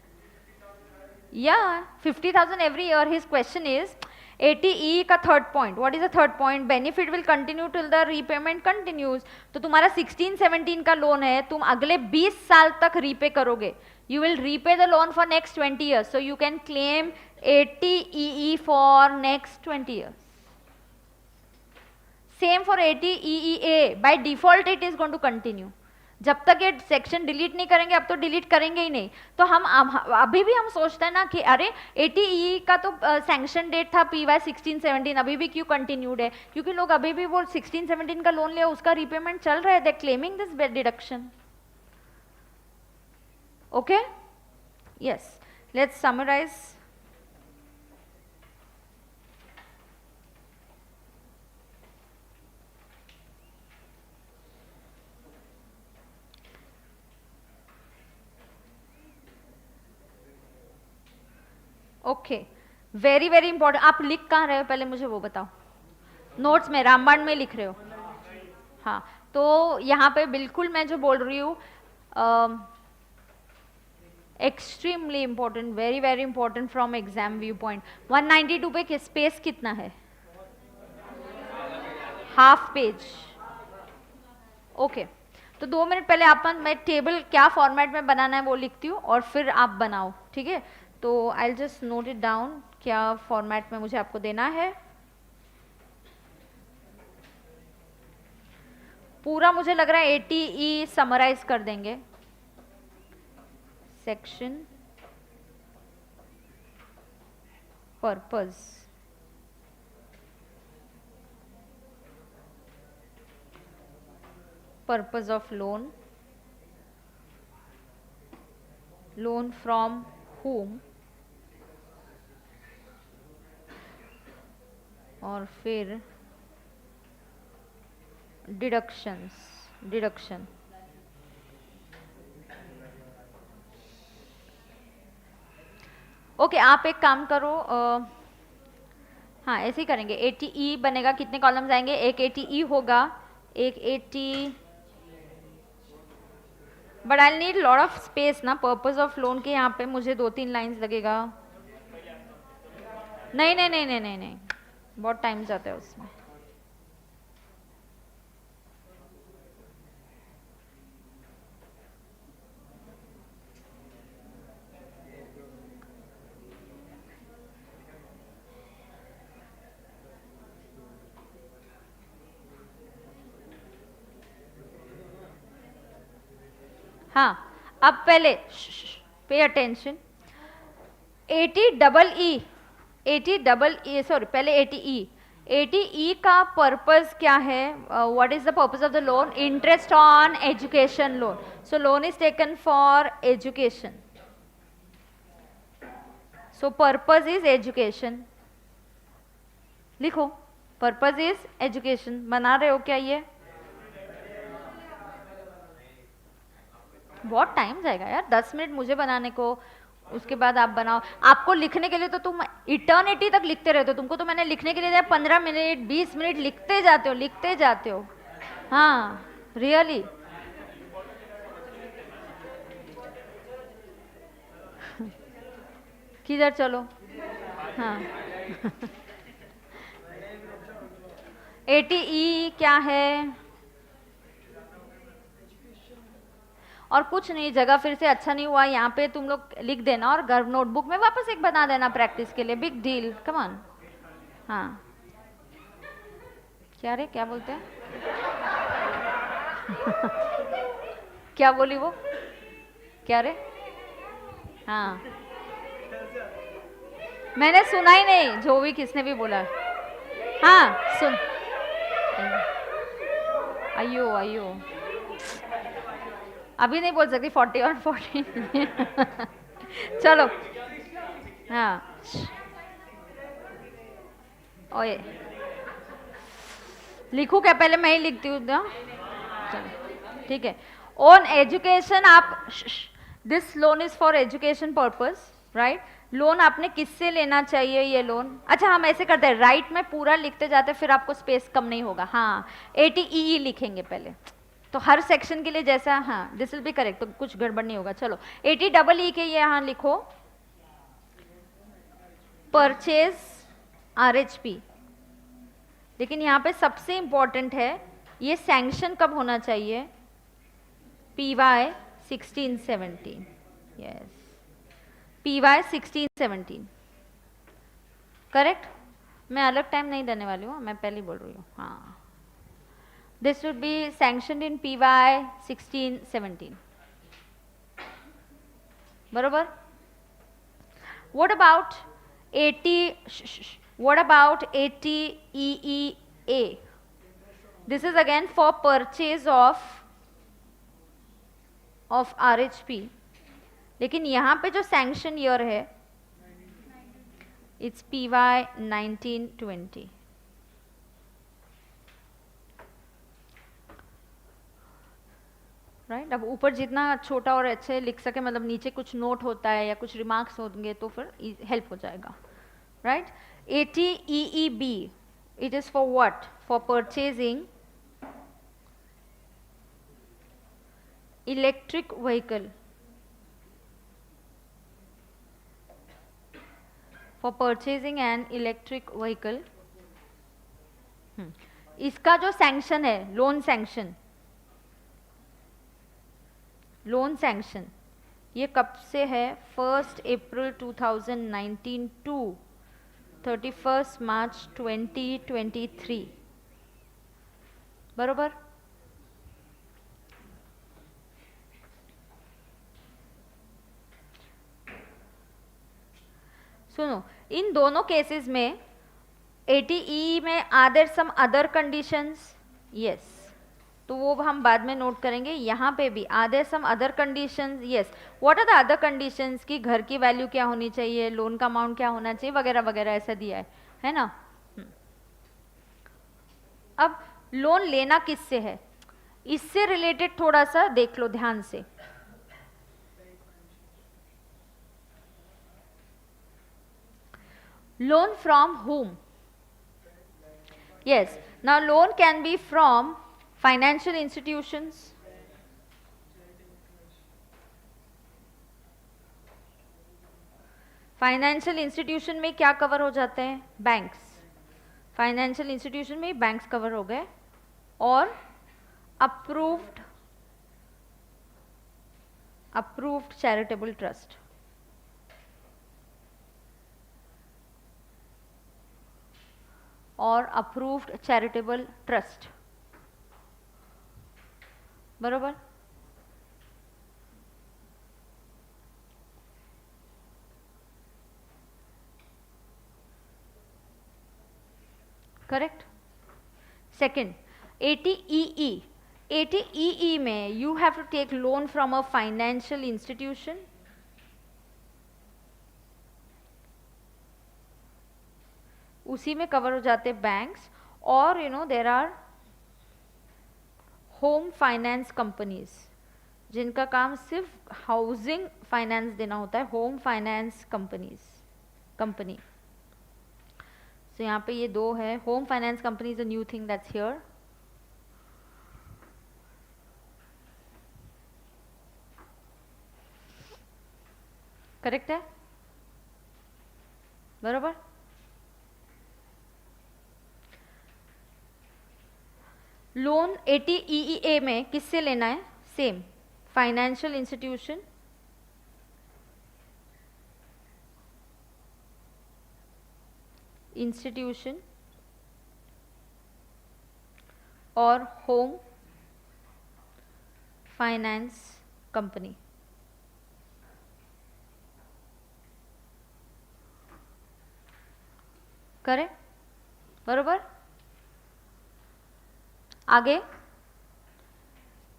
या 50,000 every year. His question is 80 E का third point, what is the third point, benefit will continue till the repayment continues. तो तुम्हारा 16-17 का loan है, तुम अगले 20 साल तक रीपे करोगे, you will repay the loan for next 20 years, so you can claim 80 EE for next 20 years. Same for 80 EEA, by default it is going to continue. जब तक ये सेक्शन डिलीट नहीं करेंगे, अब तो डिलीट करेंगे ही नहीं, तो हम अभी भी हम सोचते हैं ना कि अरे 80 EE का तो सैंक्शन डेट था PY 16-17, अभी भी क्यों कंटिन्यूड है, क्योंकि लोग अभी भी वो 16-17 का लोन लिया, उसका रीपेमेंट चल रहा है, they claiming this deduction. Okay? Yes. Let's summarize. Okay. Very very important. आप लिख कहाँ रहे हो पहले मुझे वो बताओ। नोट्स में, रामबाण में लिख रहे हो? हाँ, तो यहाँ पे बिल्कुल मैं जो बोल रही हूँ extremely important, very very important from exam view point. 192 पे स्पेस कितना है, हाफ पेज। ओके, तो 2 मिनट पहले अपन, मैं टेबल क्या फॉर्मेट में बनाना है वो लिखती हूँ और फिर आप बनाओ, ठीक है? तो I just note it down, क्या फॉर्मेट में मुझे आपको देना है। पूरा मुझे लग रहा है 80 E समराइज कर देंगे। Section purpose, purpose of loan, loan from whom, और फिर डिडक्शन। ओके, आप एक काम करो, हाँ ऐसे ही करेंगे। 80E बनेगा, कितने कॉलम्स आएंगे? एक 80E होगा, एक 80, but I need lot of space ना, पर्पस ऑफ लोन के यहाँ पे मुझे 2-3 लाइंस लगेगा। नहीं नहीं नहीं नहीं नहीं नहीं, बहुत टाइम जाता है उसमें। हाँ, अब पहले पे अटेंशन। 80E, सॉरी पहले 80E। 80E का पर्पस क्या है? What is the purpose of the loan? Interest on education loan. So loan is taken for education, so purpose is education. लिखो, पर्पस इज एजुकेशन। बना रहे हो क्या ये? बहुत टाइम जाएगा यार, 10 मिनट मुझे बनाने को, उसके बाद आप बनाओ। आपको लिखने के लिए तो तुम इटर्निटी तक लिखते रहते हो, तुमको तो मैंने लिखने के लिए दिया 15 मिनट 20 मिनट, लिखते जाते हो। हाँ रियली किधर चलो। हाँ 80E क्या है? और कुछ नहीं, जगह फिर से अच्छा नहीं हुआ, यहाँ पे तुम लोग लिख देना और घर नोटबुक में वापस एक बना देना प्रैक्टिस के लिए, बिग डील, कम ऑन। हाँ क्या रे, क्या बोलते हैं? क्या बोली वो? क्या रे? हाँ मैंने सुना ही नहीं, जो भी किसने भी बोला। हाँ सुन, अयो अयो, अभी नहीं बोल सकती 40 और 40। चलो हाँ, ओए लिखूं क्या? पहले मैं ही लिखती हूँ ना, चलो ठीक है। ऑन एजुकेशन, आप this loan is for education purpose, right? Loan आपने किससे लेना चाहिए ये लोन? अच्छा हम ऐसे करते हैं, राइट में पूरा लिखते जाते, फिर आपको स्पेस कम नहीं होगा। हाँ 80E लिखेंगे पहले, तो हर सेक्शन के लिए जैसा, हाँ दिस विल बी करेक्ट, तो कुछ गड़बड़ नहीं होगा। चलो 80EE के यहाँ लिखो परचेज RHP, लेकिन यहाँ पे सबसे इंपॉर्टेंट है ये सैंक्शन कब होना चाहिए? PY 16-17, yes PY 16-17 correct. मैं अलग टाइम नहीं देने वाली हूँ, मैं पहले बोल रही हूँ। हाँ this would be sanctioned in PY 16-17, बरोबर? What about 80EEA? This is again for purchase of RHP, लेकिन यहाँ पे जो sanction year है it's PY 19-20, राइट? अब ऊपर जितना छोटा और अच्छे लिख सके, मतलब नीचे कुछ नोट होता है या कुछ रिमार्क्स होंगे तो फिर हेल्प हो जाएगा, right? 80EEB, it is for what? For purchasing electric vehicle, for purchasing an electric vehicle. इसका जो सैंक्शन है, लोन सैंक्शन, ये कब से है? 1 अप्रैल 2019 टू 31 मार्च 2023, बरोबर? सुनो, इन दोनों केसेस में 80E में are there some other conditions? Yes, तो वो हम बाद में नोट करेंगे। यहाँ पे भी are there some other conditions, yes, what are the other conditions कि घर की वैल्यू क्या होनी चाहिए, लोन का अमाउंट क्या होना चाहिए, वगैरह वगैरह ऐसा दिया है ना। अब लोन लेना किससे है, इससे रिलेटेड थोड़ा सा देख लो ध्यान से। Loan from whom? Yes, now loan can be from financial institutions, financial institution में क्या कवर हो जाते हैं, बैंक्स, फाइनेंशियल इंस्टीट्यूशन में बैंक्स कवर हो गए, और अप्रूव्ड चैरिटेबल ट्रस्ट, और अप्रूव्ड चैरिटेबल ट्रस्ट, बरोबर। करेक्ट। सेकंड, ATEE, ATEE में you have to take loan from a financial institution, उसी में कवर हो जाते बैंक्स, और you know there are home finance companies जिनका काम सिर्फ हाउसिंग फाइनेंस देना होता है, होम फाइनेंस कंपनी। सो यहाँ पे ये दो है, home finance company is a new thing that's here. Correct है, बरोबर। लोन ATEE में किससे लेना है, सेम फाइनेंशियल इंस्टीट्यूशन और होम फाइनेंस कंपनी। करेक्ट, बरोबर। आगे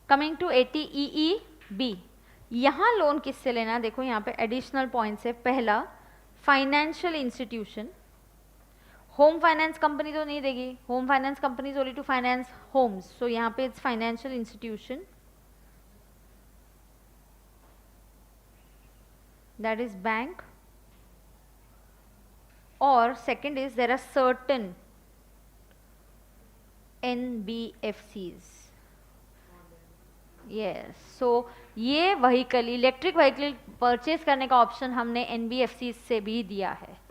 कमिंग टू ATEE-B, यहां लोन किससे लेना, देखो यहाँ पे एडिशनल पॉइंट्स है। पहला, financial institution, home finance company तो नहीं देगी, home finance company is only to finance homes, so यहाँ पे it's financial institution, that is bank, और second is there are certain NBFCs, yes. So ये व्हीकल, इलेक्ट्रिक व्हीकल परचेज करने का option हमने NBFCs से भी दिया है।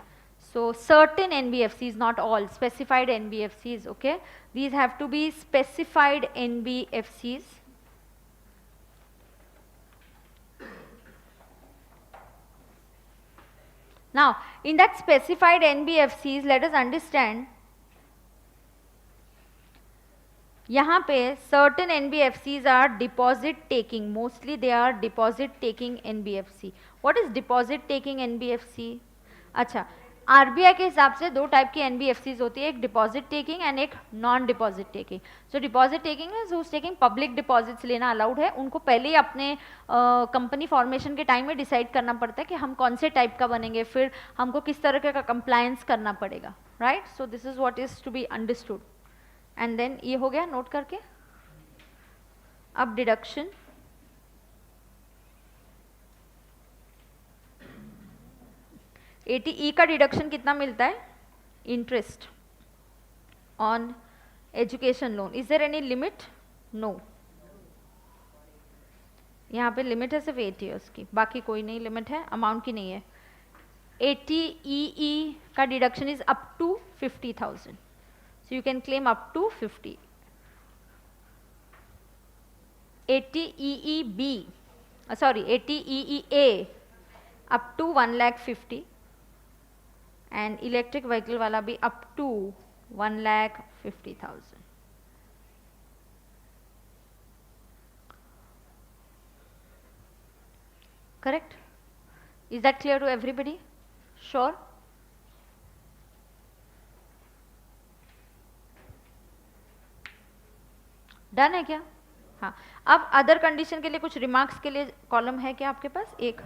So certain NBFCs, not all, specified NBFCs, okay? These have to be specified NBFCs. Now, in that specified NBFCs, let us understand, यहाँ पे certain NBFCs are deposit taking, mostly they are deposit taking NBFC. What is deposit taking NBFC? अच्छा, RBI के हिसाब से दो type की NBFCs होती है, एक डिपॉजिट टेकिंग एंड एक non deposit taking. So deposit taking is who's taking public deposits लेना अलाउड है, उनको पहले ही अपने कंपनी फॉर्मेशन के टाइम में डिसाइड करना पड़ता है कि हम कौन से टाइप का बनेंगे, फिर हमको किस तरह का कंप्लायंस करना पड़ेगा, right. So this is what is to be understood. And then ये हो गया नोट करके। अब डिडक्शन, ATE का डिडक्शन कितना मिलता है, interest on education loan. Is there any limit, no, यहाँ पे लिमिट है सिर्फ 8 years की, बाकी कोई नहीं लिमिट है, अमाउंट की नहीं है। ATEE का deduction is up to 50,000, so you can claim up to 50. ATEEB, sorry, ATEEA up to 1,50,000 and electric vehicle वाला भी up to 1,50,000. Correct? Is that clear to everybody? Sure? Done है क्या? हाँ, अब अदर कंडीशन के लिए कुछ रिमार्क्स के लिए कॉलम है क्या आपके पास? एक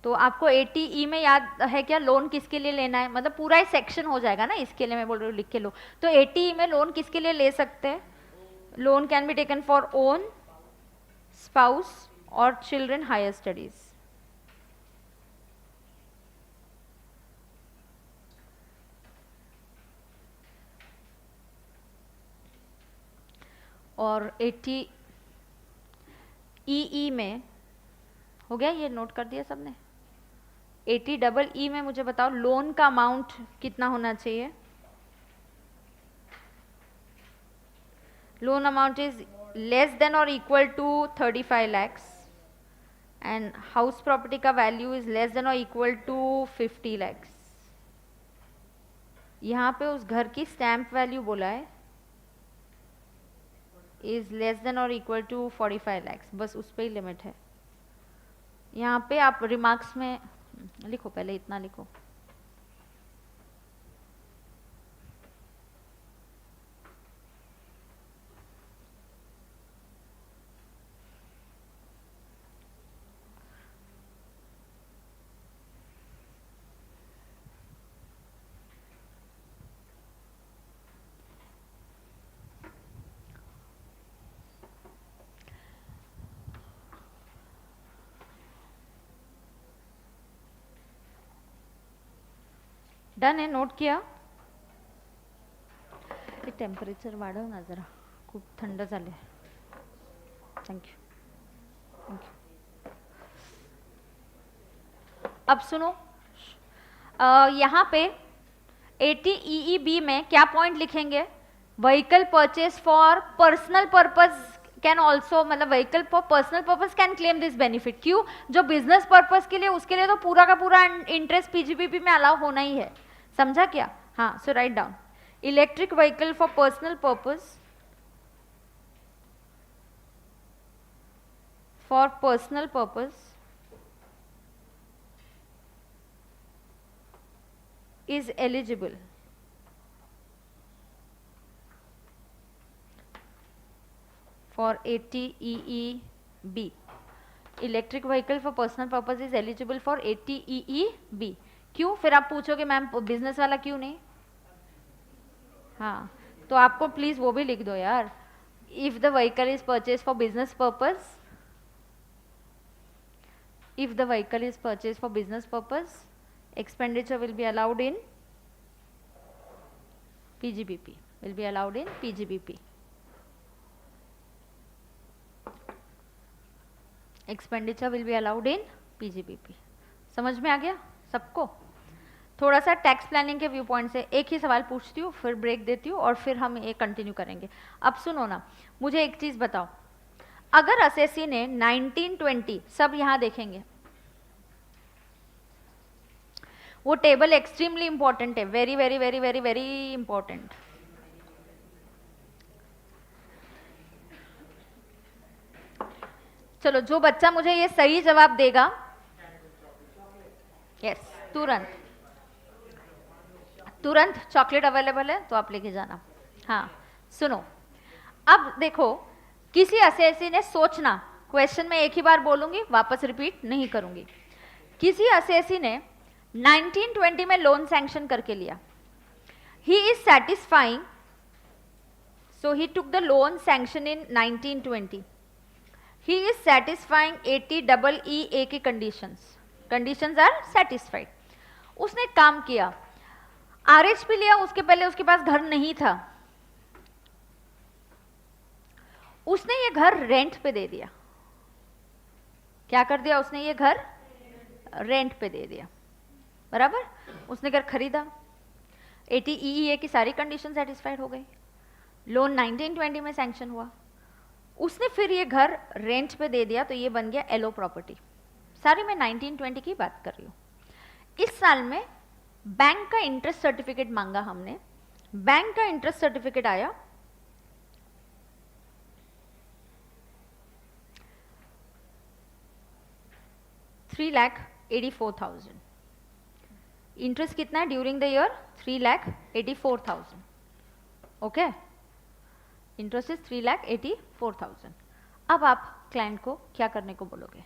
तो आपको 80E में याद है क्या लोन किसके लिए लेना है? मतलब पूरा ही सेक्शन हो जाएगा ना, इसके लिए मैं बोल रही हूँ लिख के लो। तो 80E में लोन किसके लिए ले सकते हैं? Loan can be taken for own, spouse और चिल्ड्रन हायर स्टडीज। और 80EE में हो गया, ये नोट कर दिया सबने? 80EE में मुझे बताओ लोन का अमाउंट कितना होना चाहिए? Loan amount is less than और equal to 35 lakhs and house property का वैल्यू इज लेस देन और इक्वल टू 50 lakhs। यहाँ पे उस घर की स्टैम्प वैल्यू बोला है इज लेस देन और इक्वल टू 45 lakhs, बस उस पर ही लिमिट है। यहाँ पे आप रिमार्क्स में लिखो, पहले इतना लिखो। डन है, नोट किया? ते टेम्परेचर वाढव ना जरा, खूप थंड झाले। Thank you thank you. अब सुनो, यहाँ पे 80EEB में क्या पॉइंट लिखेंगे? Vehicle purchase for personal purpose can also, मतलब vehicle for personal purpose can claim this benefit. क्यों? जो बिजनेस पर्पज के लिए, उसके लिए तो पूरा का पूरा इंटरेस्ट पीजीबीपी में अलाउ होना ही है। समझा क्या? हाँ, so write down electric vehicle for personal purpose, for personal purpose is eligible for 80EEB. Electric vehicle for personal purpose is eligible for 80EEB। क्यों? फिर आप पूछोगे मैम बिजनेस वाला क्यों नहीं? हाँ, तो आपको प्लीज वो भी लिख दो यार। If the vehicle is purchase for business purpose, if the vehicle is purchased for business purpose, expenditure will be allowed in PGBP, will be allowed in PGBP, expenditure will be allowed in PGBP। समझ में आ गया सबको? थोड़ा सा tax planning के view point से एक ही सवाल पूछती हूँ, फिर ब्रेक देती हूँ और फिर हम ये कंटिन्यू करेंगे। अब सुनो ना, मुझे एक चीज बताओ, अगर असेसी ने 1920, सब यहां देखेंगे, वो टेबल एक्सट्रीमली इंपॉर्टेंट है, very very very very very important. चलो, जो बच्चा मुझे ये सही जवाब देगा, यस, तुरंत तुरंत चॉकलेट अवेलेबल है तो आप लेके जाना। हाँ सुनो, अब देखो, किसी असेसी ने, सोचना क्वेश्चन में एक ही बार बोलूंगी, वापस रिपीट नहीं करूंगी। किसी असेसी ने 1920 में लोन सैंक्शन करके लिया, he is satisfying, so he took the loan sanction in 1920, he is satisfying 80EE की कंडीशंस आर सेटिस्फाइड। उसने काम किया, आरएचपी लिया, उसके पहले उसके पास घर नहीं था, उसने ये घर रेंट पे दे दिया। क्या कर दिया उसने? ये घर रेंट पे दे दिया, बराबर। उसने घर खरीदा, 80EE की सारी कंडीशन सेटिस्फाइड हो गई, लोन 1920 में सैंक्शन हुआ, उसने फिर ये घर रेंट पे दे दिया, तो ये बन गया एलो प्रॉपर्टी। सारी मैं 1920 की बात कर रही हूँ। इस साल में बैंक का इंटरेस्ट सर्टिफिकेट मांगा हमने, बैंक का इंटरेस्ट सर्टिफिकेट आया, $3,84,000। इंटरेस्ट कितना है during the year? 3,84,000। Okay, interest is 3,84,000। अब आप क्लाइंट को क्या करने को बोलोगे?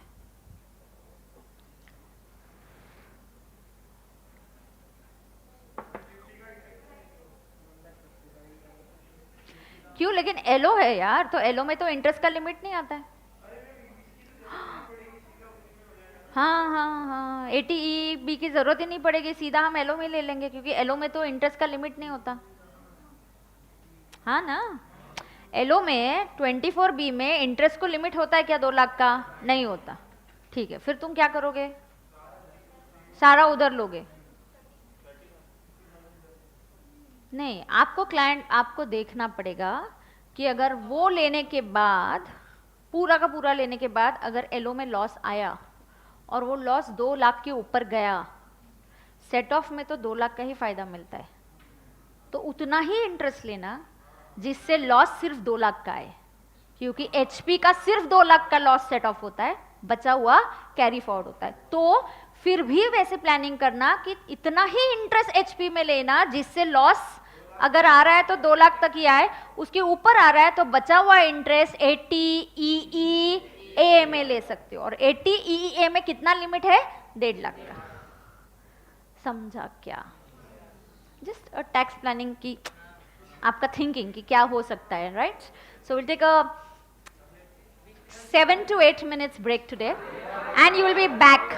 क्यों? लेकिन एलओ है यार, तो एलओ में तो इंटरेस्ट का लिमिट नहीं आता है। हाँ हाँ हाँ, 80EB की जरूरत ही नहीं पड़ेगी, सीधा हम एलओ में ले लेंगे, क्योंकि एलओ में तो इंटरेस्ट का लिमिट नहीं होता। हाँ ना, एलओ में 24B में इंटरेस्ट को लिमिट होता है क्या 2 लाख का? नहीं होता। ठीक है, फिर तुम क्या करोगे? सारा उधर लोगे? नहीं, आपको देखना पड़ेगा कि अगर वो लेने के बाद, पूरा का पूरा लेने के बाद, अगर एलओ में लॉस आया और वो लॉस 2 लाख के ऊपर गया, सेट ऑफ में तो 2 लाख का ही फायदा मिलता है, तो उतना ही इंटरेस्ट लेना जिससे लॉस सिर्फ 2 लाख का है, क्योंकि एचपी का सिर्फ 2 लाख का लॉस सेट ऑफ होता है, बचा हुआ कैरी फॉरवर्ड होता है। तो फिर भी वैसे प्लानिंग करना कि इतना ही इंटरेस्ट एचपी में लेना जिससे लॉस अगर आ रहा है तो 2 लाख तक ही आए, उसके ऊपर आ रहा है तो बचा हुआ इंटरेस्ट 80EE में ले सकते हो। और 80EE में कितना लिमिट है? 1.5 लाख का। समझा क्या? जस्ट टैक्स प्लानिंग की आपका थिंकिंग कि क्या हो सकता है, right? So will take a 7 to 8 minutes break today and you will be back